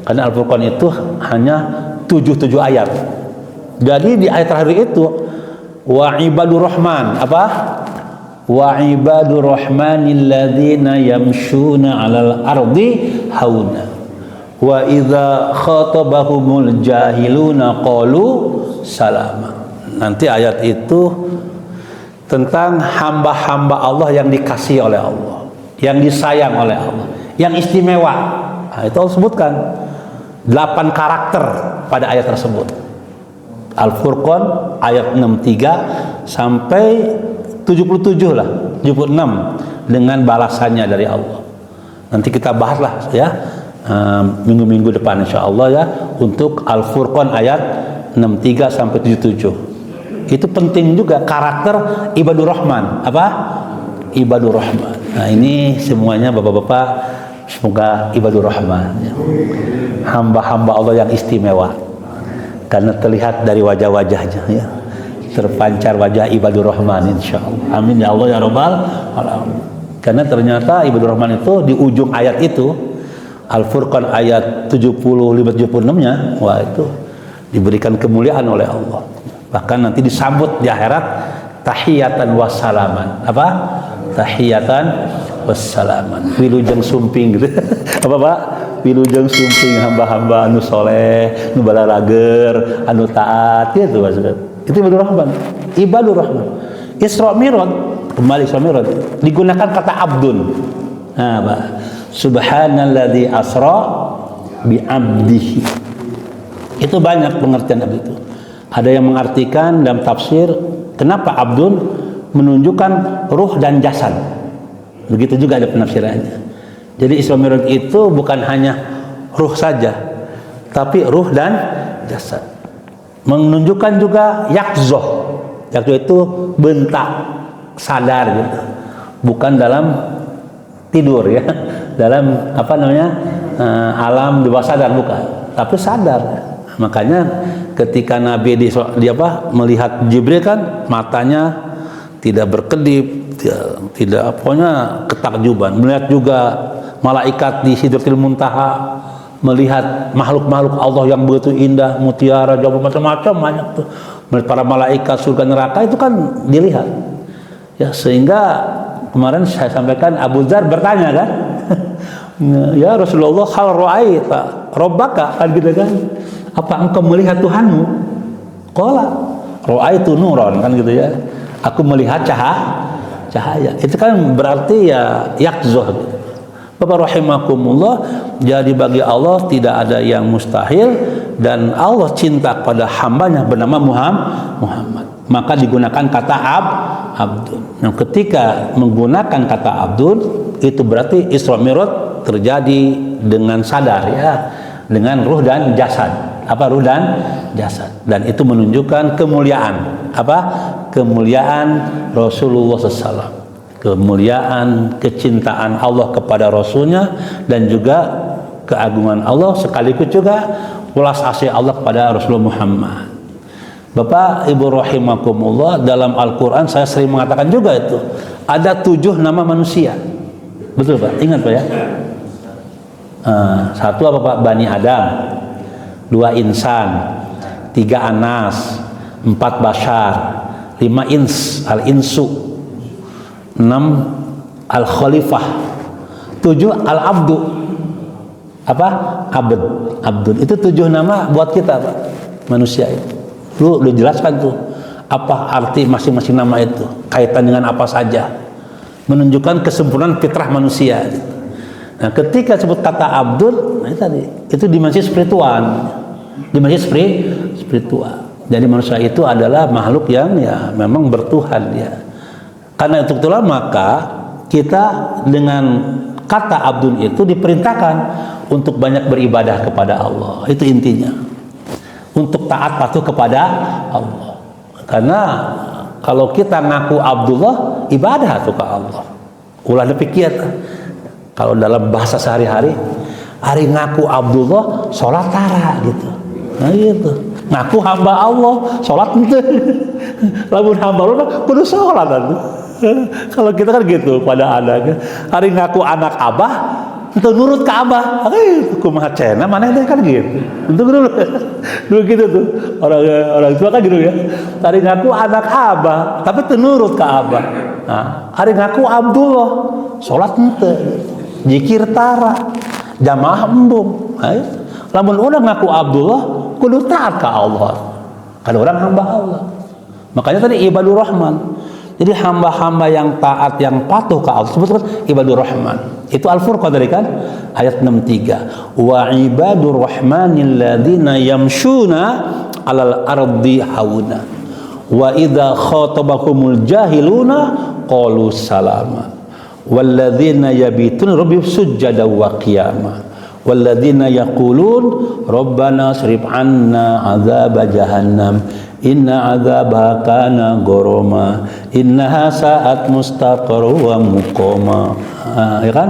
Karena Al-Furqan itu hanya 77 ayat. Jadi di ayat terakhir itu wa ibadur rahman, apa? Wa ibadur rahmanil ladzina yamshuna 'alal ardi hauna wa idza khatabahumul jahiluna qalu salama. Nanti ayat itu tentang hamba-hamba Allah yang dikasihi oleh Allah, yang disayang oleh Allah, yang istimewa. Nah, itu Allah sebutkan 8 karakter pada ayat tersebut. Al-Furqan ayat 63 sampai 77 lah, 76 dengan balasannya dari Allah. Nanti kita bahaslah ya minggu-minggu depan insyaallah ya, untuk Al-Furqan ayat 63 sampai 77. Itu penting juga karakter ibadur rahman. Apa? Ibadur rahman. Nah ini semuanya bapak-bapak, semoga ibadur rahman ya. Hamba-hamba Allah yang istimewa. karena terlihat dari wajah-wajahnya ya, terpancar wajah ibadur rahman insyaallah. Amin ya Allah ya rabbal alamin. Karena ternyata ibadur rahman itu di ujung ayat itu Al-Furqan ayat 75-76-nya, wah itu diberikan kemuliaan oleh Allah. Bahkan nanti disambut di akhirat tahiyatan wassalaman. Apa? Tahiyatan wassalaman. Wilujeng sumping gitu. Apa Pak? Wilujeng sumping hamba-hamba anu soleh, nu balarager, anu taat gitu maksudnya. Itu ibadur rahman. Ibadur rahman. Isra Mi'raj, kembali Isra Mi'raj digunakan kata abdun. Nah, Pak. Subhanalladzi asra bi abdihi. Itu banyak pengertian abdi itu. Ada yang mengartikan dalam tafsir kenapa abdun menunjukkan ruh dan jasad. Begitu juga ada penafsirannya. Jadi Isra Mi'raj itu bukan hanya ruh saja, tapi ruh dan jasad. Menunjukkan juga yakzoh. Yakzoh itu bentak, sadar gitu. Bukan dalam tidur ya, dalam apa namanya alam di bawah sadar bukan, tapi sadar. Makanya ketika Nabi melihat Jibril kan matanya tidak berkedip, tidak pokoknya ketakjuban. Melihat juga malaikat di Sidratil Muntaha, melihat makhluk-makhluk Allah yang begitu indah, mutiara, jawab macam-macam banyak tuh. Melihat para malaikat surga neraka itu kan dilihat. Ya sehingga kemarin saya sampaikan Abu Dzar bertanya kan, ya Rasulullah hal ra'aita rabbaka kan gitu kan, apa engkau melihat Tuhanmu? Qala ra'aitu nuran kan gitu ya, aku melihat cahaya. Itu kan berarti ya yakzoh gitu. Bapak rahimakumullah, jadi bagi Allah tidak ada yang mustahil dan Allah cinta pada hambanya bernama Muhammad. Maka digunakan kata abdun. Nah, ketika menggunakan kata abdun itu berarti Isra Mi'raj terjadi dengan sadar ya, dengan ruh dan jasad. Apa ruh dan jasad? Dan itu menunjukkan kemuliaan. Apa? Kemuliaan Rasulullah SAW. Kemuliaan, kecintaan Allah kepada Rasulnya dan juga keagungan Allah sekaligus juga welas asih Allah kepada Rasulullah Muhammad. Bapak Ibu rahimakumullah, dalam Al-Quran saya sering mengatakan juga itu ada 7 nama manusia. Betul Pak? Ingat Pak ya? Satu apa Pak? Bani Adam, 2 insan, 3 anas, 4 bashar, 5 ins, al-insu, 6 al-khalifah, 7 al-abdu. Apa? Abdun. Itu 7 nama buat kita Pak, manusia itu. Lu udah jelaskan tuh apa arti masing-masing nama itu, kaitan dengan apa saja, menunjukkan kesempurnaan fitrah manusia. Nah, ketika sebut kata abdul, nah itu dimensi spiritual, spiritual. Jadi manusia itu adalah makhluk yang ya memang bertuhan ya. Karena itu itulah maka kita dengan kata abdul itu diperintahkan untuk banyak beribadah kepada Allah. Itu intinya. Untuk taat patuh kepada Allah. Karena kalau kita ngaku Abdullah, ibadah tuh ke Allah. Ulah dipikir. Kalau dalam bahasa sehari-hari, hari ngaku Abdullah, sholat tara gitu. Nah gitu. Ngaku hamba Allah, sholat ente. Lamun hamba Allah, kudu sholat ente. Kalau kita kan gitu pada anak. Hari ngaku anak abah, itu nurut ke abah, kumaha cena mana itu kan gitu. Itu dulu gitu tuh orang tua kan gitu ya. Hari ngaku anak abah, tapi itu nurut ke abah. Nah, hari ngaku Abdullah, sholat ente, zikir tara, jamaah embung. Lamun orang ngaku Abdullah, kudu taat ke Allah. Kan orang hamba Allah. Makanya tadi ibadur rahman. Jadi hamba-hamba yang taat, yang patuh ke Allah sebetulnya ibadur rahman. Itu Al-Furqan tadi kan ayat 63. Wa ibadur rahmanil ladzina yamshuna 'alal ardi hauna wa idza khatabahumul jahiluna qalu salama wal ladzina yabituna rabbihim sujada wa qiyama wal ladzina yaqulun rabbana srif 'anna 'adzaba jahannam inna 'adzabaha kana gharama innaha sa'at mustaqarra wa muqama. Ya kan?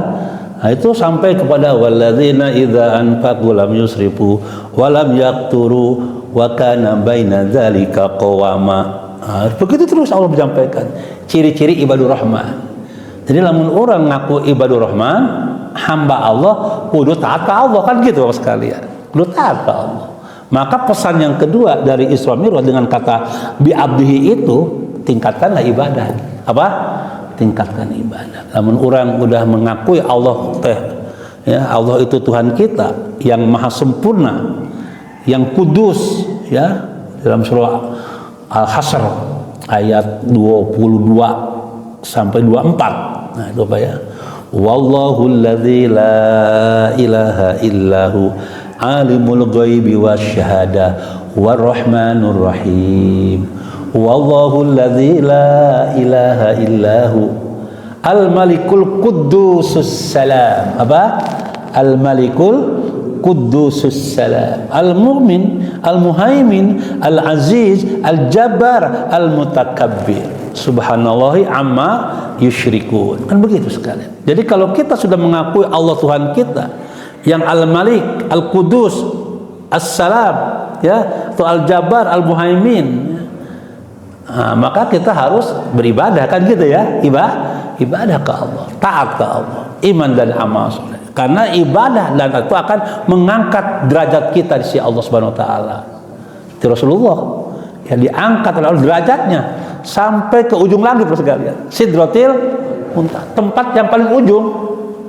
Nah, itu sampai kepada walladzina idza anfaqu lam yusrifu wa lam yaqturu wa kana baina dzalika qawama. Nah, begitu terus Allah menyampaikan ciri-ciri ibadur rahman. Jadi lamun orang ngaku ibadur rahman, hamba Allah, kudu taat ke Allah, kan gitu Bapak sekalian. Kudu taat ke Allah. Maka pesan yang kedua dari Isra Mi'raj dengan kata bi abdihi itu, tingkatkanlah ibadah. Apa? Tingkatkan ibadah. Namun orang udah mengakui Allah ya, Allah itu Tuhan kita yang maha sempurna, yang kudus, ya, dalam surah Al-Hasr ayat 22 sampai 24. Nah, itu apa ya? Wallahu alladzi la ilaha illahu alimul ghaibi wasyahada warrahmanur rahim. Wallahu alladzi la ilaha illahu al-malikul quddusus salam. Apa? Al-malikul quddusus salam, al-mu'min, al-muhaimin, al-aziz, al-jabbar, al-mutakabbir. Subhanallahi amma yusyrikun. Kan begitu sekalian. Jadi kalau kita sudah mengakui Allah Tuhan kita yang al-malik, al-quddus, as-salam, ya, atau al-jabbar, al-muhaimin, nah, maka kita harus beribadah, kan gitu ya, ibadah ke Allah, taat ke Allah, iman dan amal soleh. Karena ibadah dan itu akan mengangkat derajat kita di sisi Allah Subhanahu Wa Taala. Rasulullah yang diangkat oleh Allah derajatnya sampai ke ujung langit sekalian, Sidratil Muntaha, tempat yang paling ujung.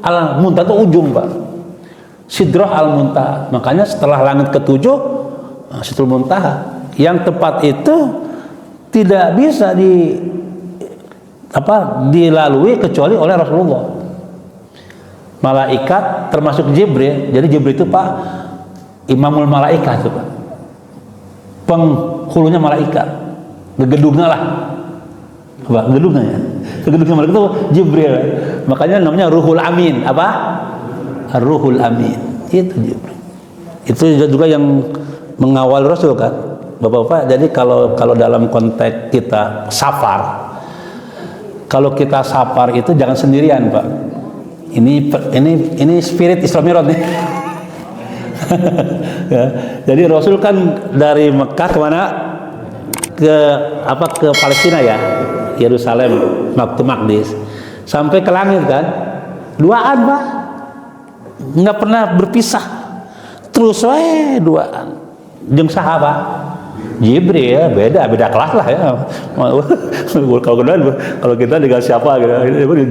Al Muntaha itu ujung, Pak. Sidrah al Muntaha. Makanya setelah langit ketujuh, Sidratul Muntaha, yang tempat itu tidak bisa dilalui kecuali oleh Rasulullah. Malaikat termasuk Jibril. Jadi Jibril itu Pak imamul malaikat itu Pak, penghulunya malaikat, gedungnya lah, apa gedungnya ya, gedungnya malaikat itu Jibril. Makanya namanya Ruhul Amin. Apa? Ruhul Amin itu Jibril. Itu juga yang mengawal Rasul kan, Bapak-bapak. Jadi kalau dalam konteks kita safar, kalau kita safar itu jangan sendirian Pak. Ini spirit Isra Mi'raj nih. Ya, jadi Rasul kan dari Mekah kemana? Ke Palestina ya, Yerusalem, Baitul Maqdis, sampai ke langit kan, duaan Pak, nggak pernah berpisah, terus duaan. Jeung sahabat Jibril ya, beda kelas lah ya. Kalau kita dengan siapa gitu,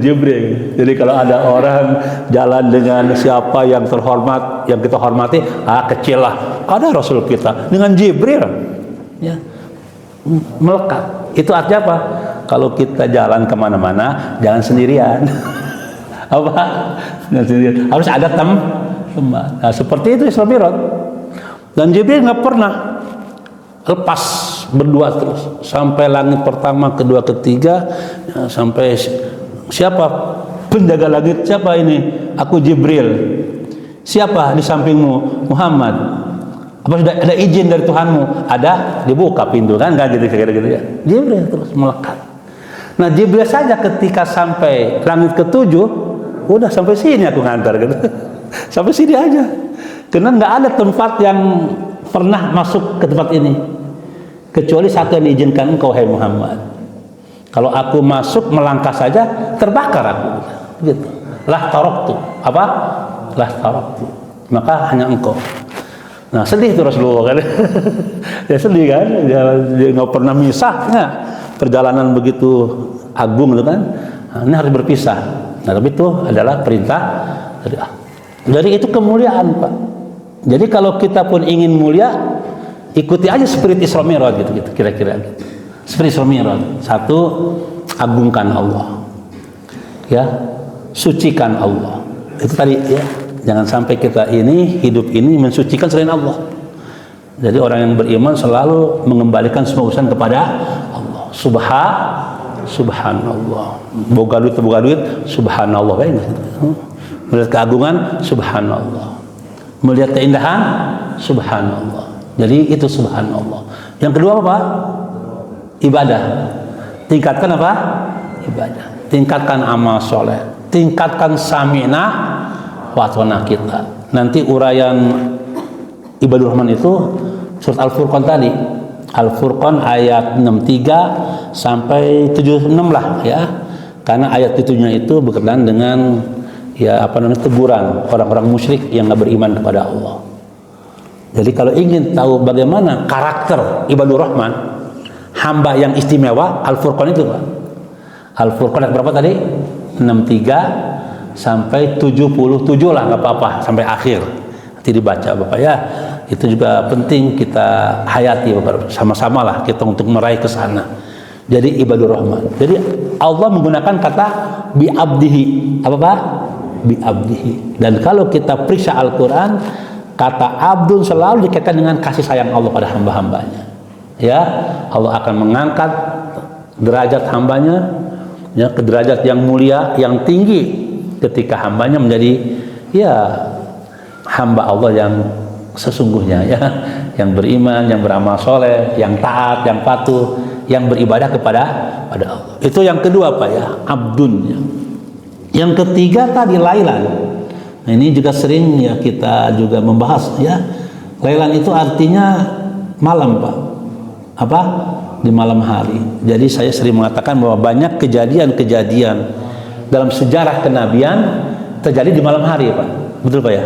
Jibril. Jadi kalau ada orang jalan dengan siapa yang terhormat, yang kita hormati, kecil lah. Ada Rasul kita dengan Jibril, ya, melekat. Itu artinya apa? Kalau kita jalan kemana-mana, jangan sendirian. Apa? Jangan sendirian. Harus ada teman. Nah, seperti itu Isra Mi'raj. Dan Jibril nggak pernah lepas, berdua terus sampai langit pertama, kedua, ketiga, ya, sampai siapa penjaga langit? Siapa ini? Aku Jibril. Siapa di sampingmu? Muhammad. Apa sudah ada izin dari Tuhanmu? Ada, dibuka pintu kan, gitu ya. Jibril terus melekat. Nah, Jibril saja ketika sampai langit ketujuh, udah sampai sini aku ngantar gitu. Sampai sini aja. Karena nggak ada tempat yang pernah masuk ke tempat ini kecuali satu yang diizinkan engkau, hai Muhammad. Kalau aku masuk melangkah saja terbakar aku, gitu. Lah taraktu, apa? Lah taraktu. Maka hanya engkau. Nah, sedih itu Rasulullah kan. Ya sedih kan, dia nggak pernah misah. Nah, perjalanan begitu agung itu kan, nah, ini harus berpisah. Nah, tapi itu adalah perintah dari itu kemuliaan Pak. Jadi kalau kita pun ingin mulia, ikuti aja spirit Isra Mi'raj gitu kira-kira gitu. Spirit Isra Mi'raj. Satu, agungkan Allah. Ya, sucikan Allah. Itu tadi ya. Jangan sampai kita ini hidup ini mensucikan selain Allah. Jadi orang yang beriman selalu mengembalikan semua urusan kepada Allah. Subhanallah. Boga duit, subhanallah kan. Melihat keagungan, subhanallah. Melihat keindahan, subhanallah. Jadi itu subhanallah. Yang kedua apa? Ibadah. Tingkatkan apa? Ibadah. Tingkatkan amal soleh. Tingkatkan sami'na watona kita. Nanti uraian ibadur rahman itu surat Al-Furqan tadi. Al-Furqan ayat 63 sampai 76 lah ya. Karena ayat itunya itu berkenaan dengan ya teguran orang-orang musyrik yang nggak beriman kepada Allah. Jadi kalau ingin tahu bagaimana karakter ibadur rahman, hamba yang istimewa, Al-Furqan itu Pak. Al-Furqan ayat berapa tadi? 63 sampai 77 lah, nggak apa-apa sampai akhir. Nanti dibaca Bapak ya. Itu juga penting kita hayati Bapak, sama-sama lah kita untuk meraih ke sana. Jadi ibadur rahman. Jadi Allah menggunakan kata bi abdihi. Apa Pak? Bi abdihi. Dan kalau kita periksa Al-Qur'an, kata abdun selalu dikaitkan dengan kasih sayang Allah pada hamba-hambanya. Ya, Allah akan mengangkat derajat hambanya ya ke derajat yang mulia, yang tinggi ketika hambanya menjadi ya hamba Allah yang sesungguhnya ya, yang beriman, yang beramal soleh, yang taat, yang patuh, yang beribadah kepada Allah. Itu yang kedua Pak ya, abdun ya. Yang ketiga tadi lailan. Nah, ini juga sering ya kita juga membahas ya. Lailan itu artinya malam Pak. Apa? Di malam hari. Jadi saya sering mengatakan bahwa banyak kejadian-kejadian dalam sejarah kenabian terjadi di malam hari Pak. Betul Pak ya?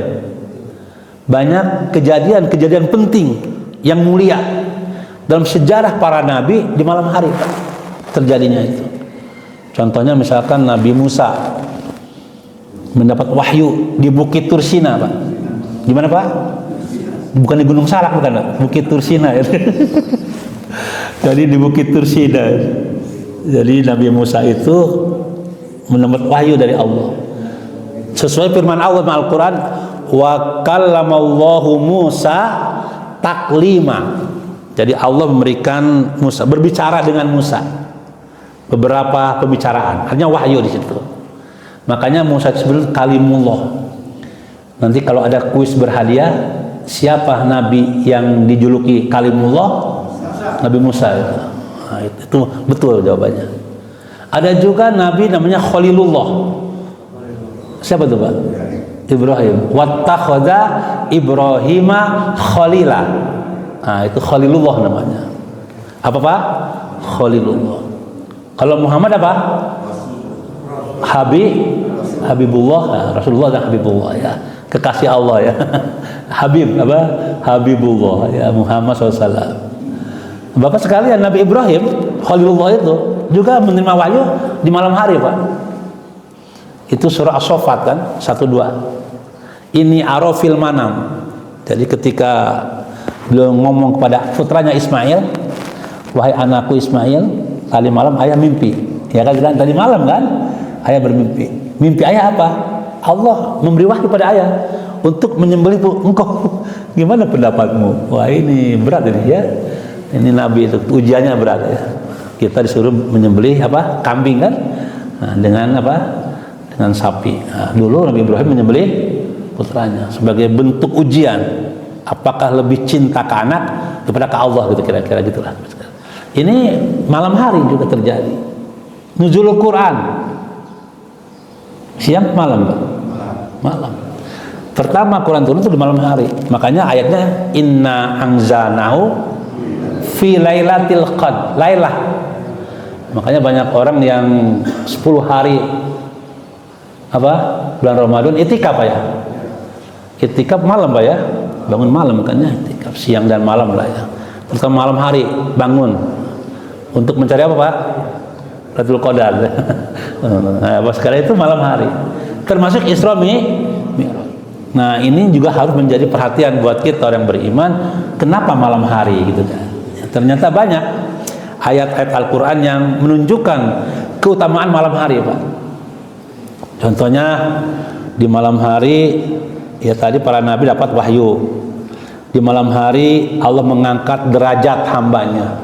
Banyak kejadian-kejadian penting yang mulia dalam sejarah para nabi di malam hari Pak. Terjadinya itu. Contohnya misalkan Nabi Musa mendapat wahyu di Bukit Tursina Pak. Gimana Pak? Bukan di Gunung Salak bukan Pak? Bukit Tursina ya. Jadi di Bukit Tursina. Jadi Nabi Musa itu mendapat wahyu dari Allah. Sesuai firman Allah dalam Al-Qur'an, wa kallamallahu Musa taklima. Jadi Allah memberikan Musa berbicara dengan Musa. Beberapa pembicaraan. Artinya wahyu di situ. Makanya Musa disebut kalimullah. Nanti kalau ada kuis berhadiah, siapa nabi yang dijuluki kalimullah? Nabi Musa. Nah, itu betul jawabannya. Ada juga nabi namanya Khalilullah. Siapa itu Pak? Ibrahim. Wattakhadha Ibrahima khalila. Nah, itu Khalilullah namanya. Apa Pak? Khalilullah. Kalau Muhammad apa? Habibullah, nah, Rasulullah dan Habibullah ya, kekasih Allah ya. Habib apa? Habibullah ya, Muhammad SAW. Bapak sekalian, Nabi Ibrahim Khalilullah itu juga menerima wahyu di malam hari Pak. Itu surah As-Saffat kan 1-2. Ini arafil manam. Jadi ketika beliau ngomong kepada putranya Ismail, wahai anakku Ismail, tadi malam ayah mimpi. Ya kan, tadi malam kan ayah bermimpi. Mimpi ayah apa? Allah memberi wahyu pada ayah untuk menyembelih engkau. Gimana pendapatmu? Wah, ini berat ini ya. Ini Nabi itu ujiannya berat ya. Kita disuruh menyembelih apa? Kambing kan? Nah, dengan apa? Dengan sapi. Nah, dulu Nabi Ibrahim menyembelih putranya sebagai bentuk ujian. Apakah lebih cinta ke anak daripada ke Allah gitu, kira-kira gitulah. Ini malam hari juga terjadi. Nuzulul Quran. Siang malam, Pak? Malam. Pertama Quran turun itu di malam hari. Makanya ayatnya inna anzalnahu fi lailatul qadr. Lailah. Makanya banyak orang yang 10 hari apa? Bulan Ramadan itikaf Pak ya. Itikaf malam Pak ya. Bangun malam makanya itikaf siang dan malam lah ya. Pertama malam hari bangun untuk mencari apa Pak? Lailatul Qadar. Nah, sekali itu malam hari. Termasuk Isra Mi'raj. Nah, ini juga harus menjadi perhatian buat kita orang beriman. Kenapa malam hari gitu kan? Ya, ternyata banyak ayat-ayat Al-Qur'an yang menunjukkan keutamaan malam hari, Pak. Contohnya di malam hari ya tadi para nabi dapat wahyu. Di malam hari Allah mengangkat derajat hambanya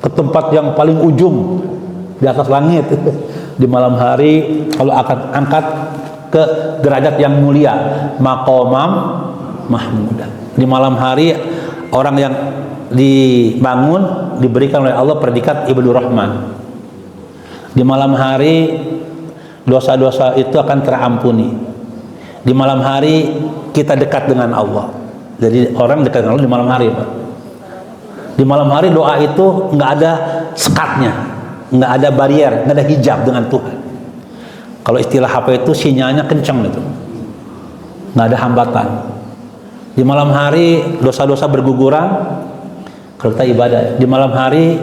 ke tempat yang paling ujung di atas langit. Di malam hari Allah akan angkat ke derajat yang mulia, maqamam mahmudah. Di malam hari orang yang dibangun diberikan oleh Allah predikat ibadur rahman. Di malam hari dosa-dosa itu akan terampuni. Di malam hari kita dekat dengan Allah. Jadi orang dekat dengan Allah di malam hari, Pak. Di malam hari doa itu nggak ada sekatnya, nggak ada barrier, nggak ada hijab dengan Tuhan. Kalau istilah HP itu sinyalnya kencang itu, nggak ada hambatan. Di malam hari dosa-dosa berguguran. Kalau kita ibadah di malam hari,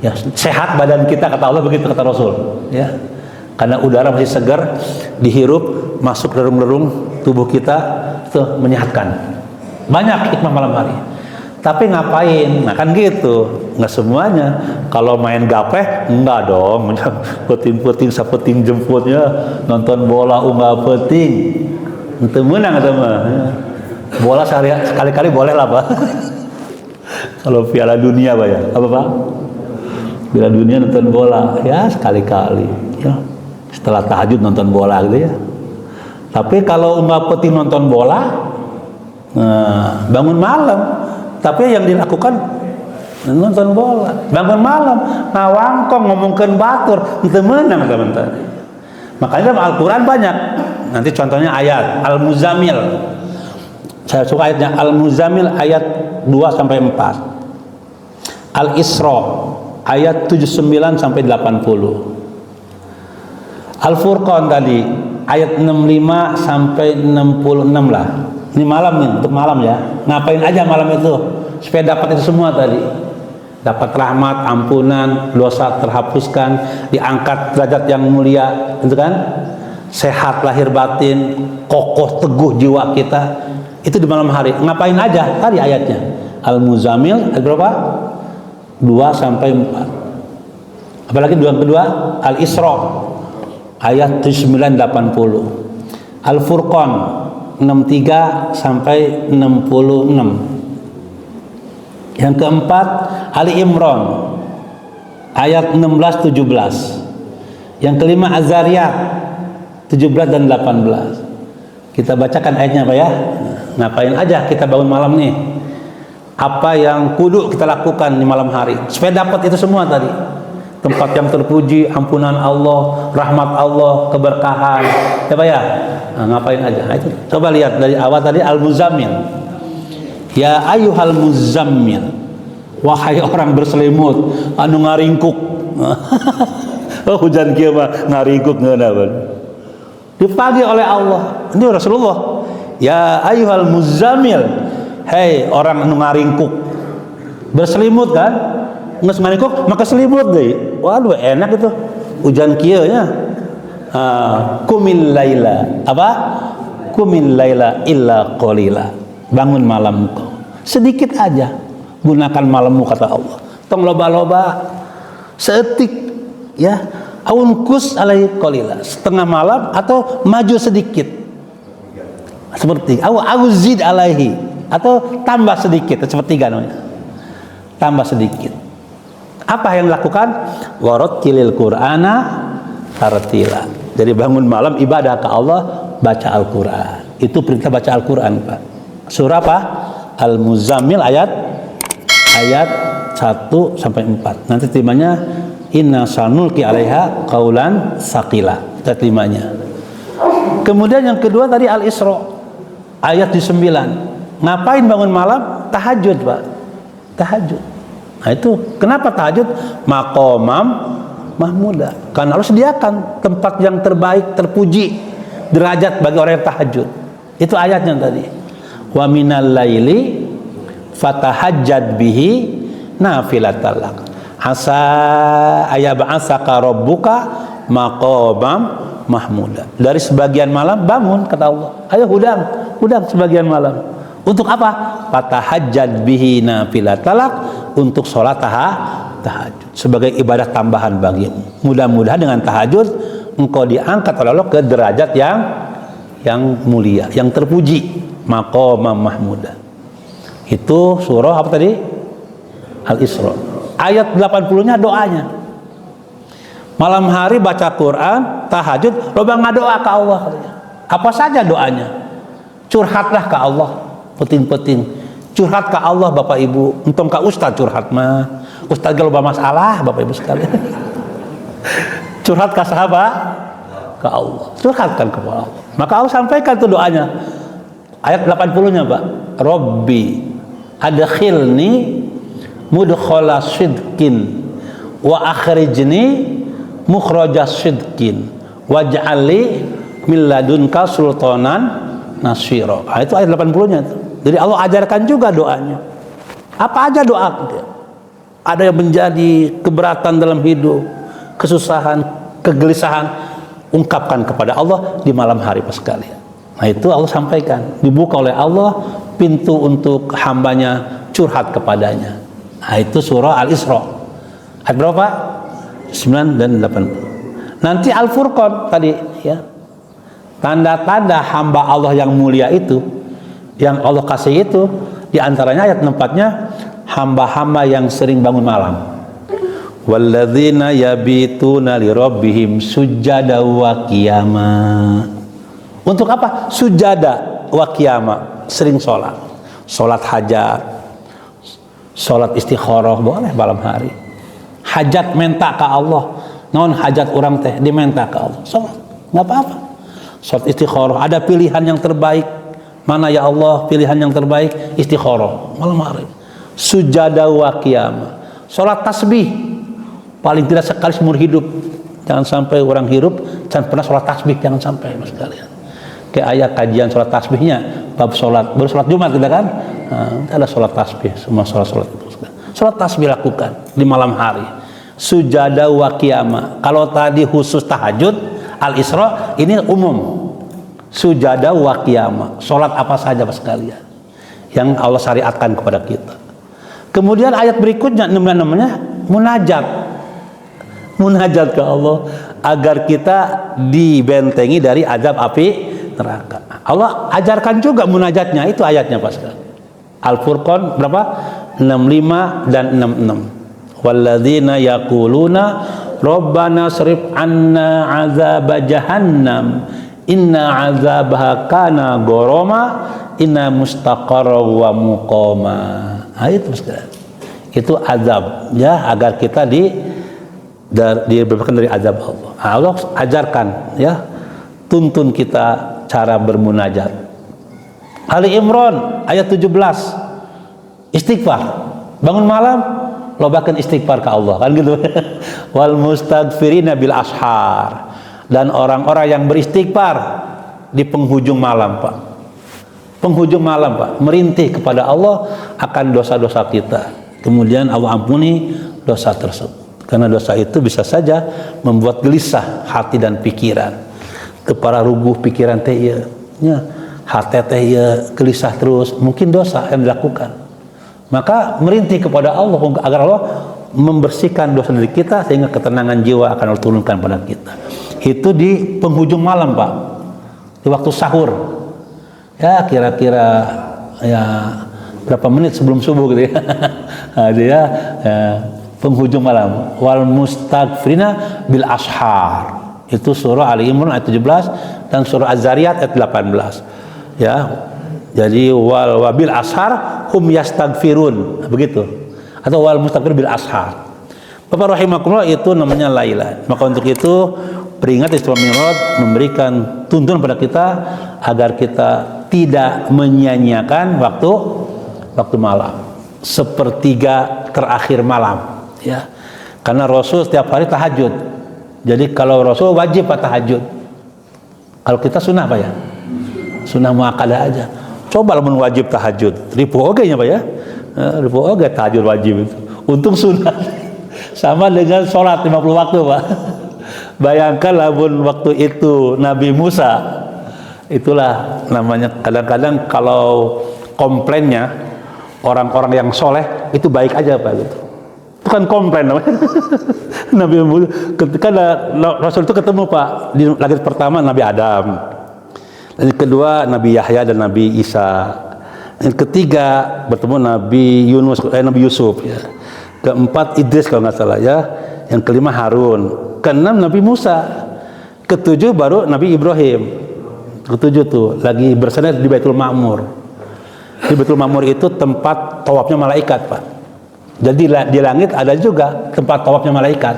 ya sehat badan kita, kata Allah begitu, kata Rasul, ya. Karena udara masih segar, dihirup, masuk relung-relung tubuh kita, tuh menyehatkan. Banyak hikmah malam hari. Tapi ngapain? Nah kan gitu, nggak semuanya. Kalau main gapeh, enggak dong. Peting-peting, sapeting jemputnya, nonton bola enggak peting. Itu menang teman. Bola sekali-kali boleh lah, Pak. Kalau Piala Dunia, Pak ya. Apa, Pak? Piala Dunia nonton bola, ya sekali-kali. Ya. Setelah tahajud nonton bola gitu ya. Tapi kalau enggak peting nonton bola, bangun malam. Tapi yang dilakukan nonton bola, bangun malam, ngawangkong, ngomongkan batur, itu menang teman-teman. Makanya dalam Al-Quran banyak. Nanti contohnya ayat Al-Muzammil. Saya suka ayatnya Al-Muzammil ayat 2-4. Al-Isra ayat 79-80. Al-Furqan tadi ayat 65-66 lah. Ini malam nih, untuk malam ya. Ngapain aja malam itu supaya dapat itu semua tadi. Dapat rahmat, ampunan, dosa terhapuskan, diangkat derajat yang mulia, itu kan? Sehat lahir batin, kokoh teguh jiwa kita. Itu di malam hari. Ngapain aja? Tadi ayatnya. Al-Muzammil ayat berapa? 2-4. Apalagi yang kedua, Al-Isra ayat 79-80. Al-Furqan 63-66. Yang keempat, Ali Imran ayat 16-17. Yang kelima, Az-Zariyat 17 dan 18. Kita bacakan ayatnya, Pak ya. Ngapain aja kita bangun malam nih? Apa yang kudu kita lakukan di malam hari supaya dapat itu semua tadi? Tempat yang terpuji, ampunan Allah, rahmat Allah, keberkahan. Ya Pak ya? Nah, ngapain aja? Nah, itu coba lihat dari awal tadi Al-Muzammil. Ya ayyuhal muzammil. Wahai orang berselimut anu ngaringkuk. Oh, hujan kieu mah ngaringkuk ngeuna. Dipanggil oleh Allah. Ini Rasulullah. Ya ayyuhal muzammil. Hei orang anu ngaringkuk. Berselimut kan? Nges ngaringkuk maka selimut deui. Waduh enak itu. Hujan kieu nya. Kumil laila. Apa? Kumil laila illa qalila. Bangun malam kau. Sedikit aja. Gunakan malammu kata Allah. Tong loba-loba. Seetik ya. Aunkus alai qalila. Setengah malam atau maju sedikit. Seperti auzid alaihi atau tambah sedikit sepertiga namanya. Tambah sedikit. Apa yang dilakukan? Warattilil Qur'ana tartila. Jadi bangun malam ibadah ke Allah, baca Al-Qur'an. Itu perintah baca Al-Qur'an, Pak. Surah apa? Al-Muzammil ayat 1-4. Nanti temanya inna sanulqi 'alaiha qaulan tsaqila. Kita temanya. Kemudian yang kedua tadi Al-Isra ayat 9. Ngapain bangun malam? Tahajud, Pak. Tahajud. Nah itu kenapa tahajud? Maqamam mahmuda. Karena Allah sediakan tempat yang terbaik, terpuji, derajat bagi orang yang tahajud. Itu ayatnya tadi. Wa minal laili fatahajjad bihi nafilatal lak. Asa ayab'asaka rabbuka maqamam mahmuda. Dari sebagian malam bangun kata Allah. Ayo hudang sebagian malam. Untuk apa? Fatahajjad bihi nafilatal lak, untuk sholat tahajud sebagai ibadah tambahan bagimu. Mudah-mudahan dengan tahajud engkau diangkat oleh Allah ke derajat yang mulia, yang terpuji, maqamam mahmuda. Itu surah apa tadi? Al-Isra. Ayat 80-nya doanya. Malam hari baca Quran, tahajud, loba ngadoa ke Allah. Apa saja doanya? Curhatlah ke Allah, penting-penting. Curhat ke Allah Bapak Ibu. Untung ke Ustaz curhat mah. Ustaz kalau masalah Bapak Ibu sekalian. Curhat ke sahabat, ke Allah. Curhatkan kepada Allah. Maka Allah sampaikan tuh doanya. Ayat 80-nya, Pak. Rabbi adkhilni mudkhala sidqin wa akhrijni mukhraja sidqin waj'alni min ladunka sultanan nasira. Itu ayat 80-nya tuh. Jadi Allah ajarkan juga doanya. Apa aja doa? Ada yang menjadi keberatan dalam hidup, kesusahan, kegelisahan, ungkapkan kepada Allah di malam hari pas sekalian. Nah itu Allah sampaikan, dibuka oleh Allah pintu untuk hambanya curhat kepadanya. Nah itu surah Al-Isra. Ayat berapa? 9 dan 80. Nanti Al-Furqan tadi ya. Tanda-tanda hamba Allah yang mulia itu, yang Allah kasih itu, di antaranya ayat 4-nya hamba-hamba yang sering bangun malam. Walladzina yabituna lirabbihim sujada wa qiyama. Untuk apa? Sujada wa qiyama, sering sholat. Sholat hajat, sholat istikharah boleh malam hari. Hajat minta ke Allah. Non hajat orang teh diminta ke Allah. Sholat, enggak apa-apa. Sholat istikharah, ada pilihan yang terbaik. Mana ya Allah pilihan yang terbaik? Istikharah malam hari. Sujada wa qiyama. Sholat tasbih paling tidak sekali seumur hidup. Jangan sampai orang hidup jangan pernah sholat tasbih, jangan sampai mas sekalian. Kayak ayat kajian sholat tasbihnya bab sholat, baru sholat Jumat kita kan, ada sholat tasbih, semua sholat itu. Sholat tasbih lakukan di malam hari. Sujada wa qiyama. Kalau tadi khusus tahajud Al-Isra, ini umum. Sujada wa qiyama. Sholat apa saja mas sekalian yang Allah syariatkan kepada kita. Kemudian ayat berikutnya namanya munajat. Munajat ke Allah agar kita dibentengi dari azab api neraka. Allah ajarkan juga munajatnya, itu ayatnya Pak sekali. Al-Furqan berapa? 65 dan 66. Walladzina yaquluna rabbana srif anna azab jahannam inna azabaha kana gharama inna mustaqarra wa muqama. Itu itu azab ya, agar kita dibebaskan dari azab Allah. Allah ajarkan ya, tuntun kita cara bermunajat. Ali Imran ayat 17, istighfar bangun malam, lobakan istighfar ke Allah kan gitu. Wal mustaghfirina bil ashar, dan orang-orang yang beristighfar di penghujung malam Pak. Penghujung malam Pak, merintih kepada Allah akan dosa-dosa kita. Kemudian Allah ampuni dosa tersebut. Karena dosa itu bisa saja membuat gelisah hati dan pikiran. Kepala rubuh pikiran teh ya, hati teh ya gelisah terus, mungkin dosa yang dilakukan. Maka merintih kepada Allah agar Allah membersihkan dosa dari kita sehingga ketenangan jiwa akan Allah turunkan pada kita. Itu di penghujung malam Pak, di waktu sahur. Ya kira-kira ya berapa menit sebelum subuh gitu ya. Nah, dia penghujung malam. Wal mustaghfirina bil ashar. Itu surah Ali Imran ayat 17 dan surah Az-Zariyat ayat 18. Ya. Jadi wal wabil ashar hum yastaghfirun. Begitu. Atau wal mustaghfir bil ashar. Bapak rahimakumullah, itu namanya lailan. Maka untuk itu peringat Isra Mi'raj memberikan tuntunan pada kita agar kita tidak menyia-nyiakan waktu malam, sepertiga terakhir malam ya. Karena Rasul setiap hari tahajud. Jadi kalau Rasul wajib tahajud. Kalau kita sunnah Pak ya, sunnah muakkadah aja. Coba lamun wajib tahajud, ribu oge nya Pak ya, ribu oge tahajud wajib itu. Untung sunnah. Sama dengan sholat 50 waktu Pak. Bayangkan lamun waktu itu Nabi Musa, itulah namanya kadang-kadang kalau komplainnya orang-orang yang soleh itu baik aja Pak gitu. Itu kan komplain namanya. Nabi Musa ketika Rasul itu ketemu Pak di langit pertama Nabi Adam, dan yang kedua Nabi Yahya dan Nabi Isa, yang ketiga bertemu Nabi Yusuf ya. Keempat Idris kalau nggak salah ya, yang kelima Harun, keenam Nabi Musa, ketujuh baru Nabi Ibrahim. Ketujuh tuh lagi bersandar di Baitul Ma'mur. Di Baitul Ma'mur itu tempat tawafnya malaikat Pak. Jadi di langit ada juga tempat tawafnya malaikat,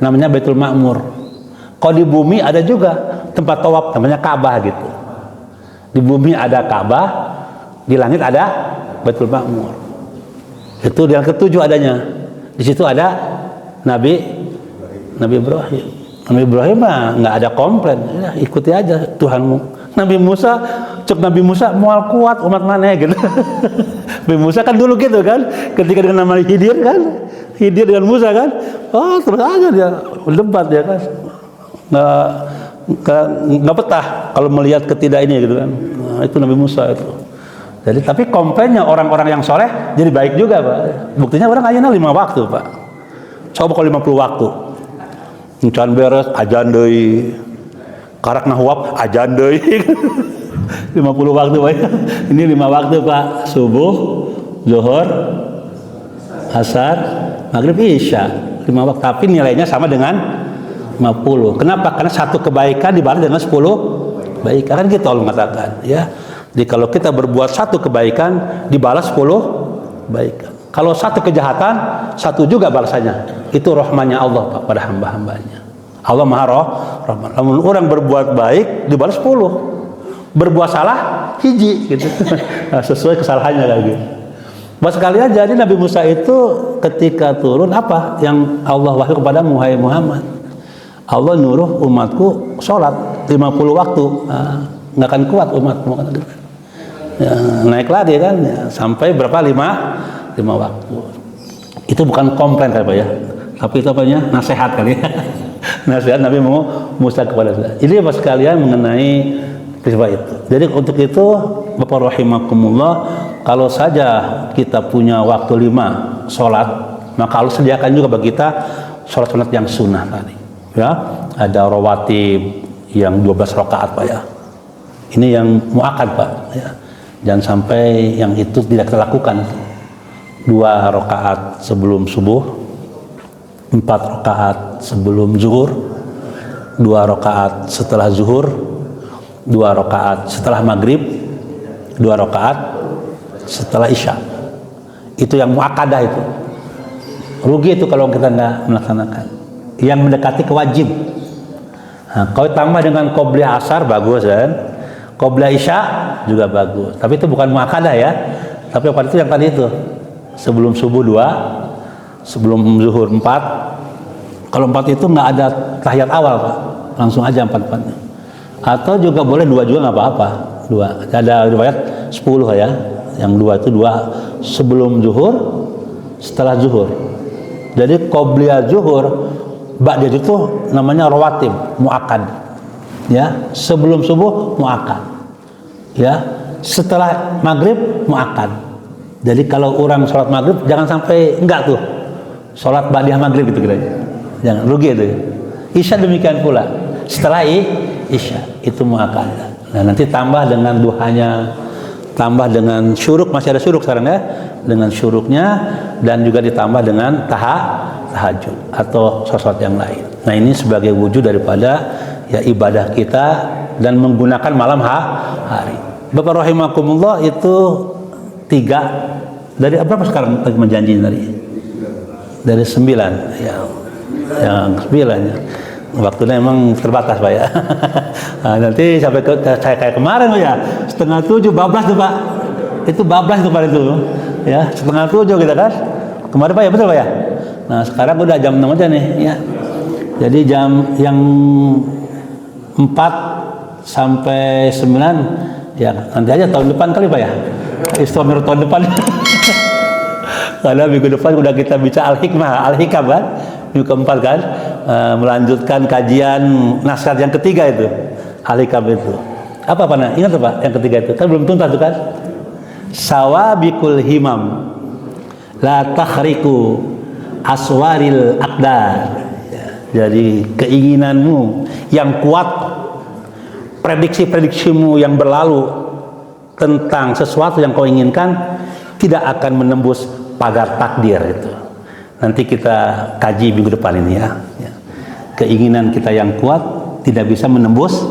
namanya Baitul Ma'mur. Kalau di bumi ada juga tempat tawaf namanya Ka'bah gitu. Di bumi ada Ka'bah, di langit ada Baitul Ma'mur. Itu yang ketujuh adanya. Di situ ada Nabi Ibrahim. Nabi Ibrahim mah nggak ada komplain, ya, ikuti aja Tuhanmu. Nabi Musa mual kuat umat mana gitu. Nabi Musa kan dulu gitu kan, ketika dengan nama Khidir dengan Musa kan, terus aja dia debat ya kan, nggak betah kalau melihat ketidak ini gitu kan. Nah, itu Nabi Musa itu. Jadi tapi komplainnya orang-orang yang soleh jadi baik juga Pak. Buktinya orang ayeuna 5 waktu Pak. Coba kalau 50 waktu. Encan beres ajan deui. Karak nahwap ajan deui. 50 waktu Pak. Ini 5 waktu Pak. Subuh, zuhur, asar, maghrib, isya. 5 waktu. Tapi nilainya sama dengan 50. Kenapa? Karena satu kebaikan dibalas dengan 10 kebaikan. Kan gitu Allah mengatakan, ya. Jadi kalau kita berbuat satu kebaikan dibalas 10 kebaikan. Kalau satu kejahatan, satu juga balasannya. Itu rahmannya Allah Pak pada hamba-hambanya. Allah Maha Rahman. Namun orang berbuat baik dibalas 10. Berbuat salah hiji gitu. Nah, sesuai kesalahannya lagi. Buat sekalian jadi Nabi Musa itu ketika turun apa yang Allah wahyu kepada Muhammad? Allah nyuruh umatku sholat 50 waktu. Nggak akan kuat umatku. Ya, naik lagi kan ya, sampai berapa 5 waktu. Itu bukan komplain kan Pak ya, tapi itu apanya nasihat kali ya. Nasihat Nabi Musa kepada kita. Ini Bapak sekalian mengenai peristiwa itu. Jadi untuk itu Bapak rahimakumullah, kalau saja kita punya waktu 5 sholat, maka Allah sediakan juga bagi kita sholat yang sunnah tadi. Ya, ada rawatib yang 12 rakaat Pak ya. Ini yang muakkad Pak ya. Jangan sampai yang itu tidak kita lakukan. 2 rakaat sebelum subuh, 4 rakaat sebelum zuhur, 2 rakaat setelah zuhur, 2 rakaat setelah maghrib, 2 rakaat setelah isya. Itu yang muakkadah itu. Rugi itu kalau kita nggak melaksanakan. Yang mendekati kewajib. Nah, kalau tambah dengan qobliyah asar bagus kan? Qobliyah isya juga bagus. Tapi itu bukan muakkadah ya. Tapi apa itu yang tadi itu? Sebelum subuh 2, sebelum zuhur 4. Kalau 4 itu nggak ada tahiyat awal Pak. Langsung aja 4-4-nya. Atau juga boleh 2 juga nggak apa-apa. 2. Ada riwayat 10 ya. Yang 2 itu 2 sebelum zuhur, setelah zuhur. Jadi qobliyah zuhur ba'da itu namanya rawatib, muakkad. Ya, sebelum subuh muakkad. Ya, setelah maghrib muakkad. Jadi kalau orang sholat maghrib jangan sampai enggak tuh sholat ba'diyah maghrib gitu kira-kira. Jangan rugi itu. Isya demikian pula. Setelah isya itu muakkad. Nah, nanti tambah dengan duhanya, tambah dengan syuruk, masih ada syuruk sekarang ya, dengan syuruknya, dan juga ditambah dengan tahajud atau sholat yang lain. Nah, ini sebagai wujud daripada ya ibadah kita dan menggunakan malam hari. Bapak rahimakumullah itu 3 dari berapa sekarang menjanji tadi? Dari 9 ya. Yang 9 ya. Waktunya emang terbatas Pak ya. Nah, nanti sampai saya kayak kemarin Pak ya, 6:30 bablas tuh Pak. Itu bablas tuh kemarin tuh. Ya, 6:30 kita kan. Kemarin Pak ya, betul Pak ya. Nah, sekarang udah jam 6 aja nih ya. Jadi jam yang 4 sampai 9 ya nanti aja tahun depan kali Pak ya. Istomir tahun depan. Karena minggu depan udah kita bicara Al-Hikam kan. Minggu keempat kan melanjutkan kajian nasihat yang ketiga itu. Al-Hikam itu. Apa Pak? Ingat Pak yang ketiga itu? Kan belum tuntas tuh kan. Sawabikul himam la takhriku aswaril aqdar. Jadi keinginanmu yang kuat, prediksi-prediksimu yang berlalu tentang sesuatu yang kau inginkan tidak akan menembus pagar takdir itu. Nanti kita kaji minggu depan ini ya. Keinginan kita yang kuat tidak bisa menembus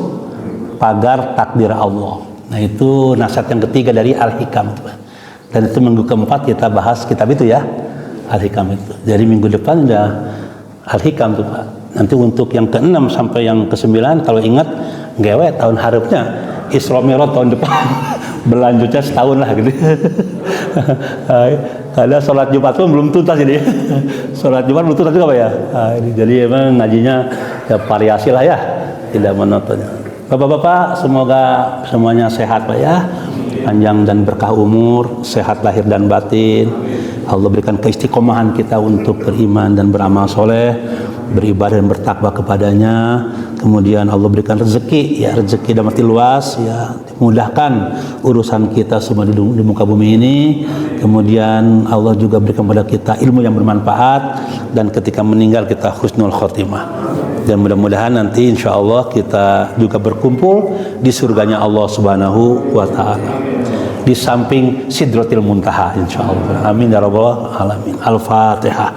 pagar takdir Allah. Nah, itu nasihat yang ketiga dari Al-Hikam. Dan itu minggu keempat kita bahas kitab itu ya, Al-Hikam itu. Jadi minggu depan udah Al-Hikam tuh Pak. Nanti untuk yang ke-6 sampai yang ke-9 kalau ingat ngewe tahun harapnya Isra Mi'raj tahun depan. Berlanjutnya setahun lah gitu. Ada sholat Jumat pun belum tuntas ini. Sholat Jumat belum tuntas juga Pak ya. Jadi emang ngajinya ya variasi lah ya, tidak monoton. Bapak-bapak semoga semuanya sehat Pak ya, panjang dan berkah umur, sehat lahir dan batin. Allah berikan keistiqomahan kita untuk beriman dan beramal soleh, beribadah dan bertakwa kepadanya. Kemudian Allah berikan rezeki, ya rezeki dalam arti luas, ya dimudahkan urusan kita semua di muka bumi ini. Kemudian Allah juga berikan kepada kita ilmu yang bermanfaat, dan ketika meninggal kita husnul khotimah. Dan mudah-mudahan nanti insya Allah kita juga berkumpul di surganya Allah Subhanahu wa Ta'ala, di samping Sidratil Muntaha insya Allah. Amin ya rabbal alamin. Al-Fatihah.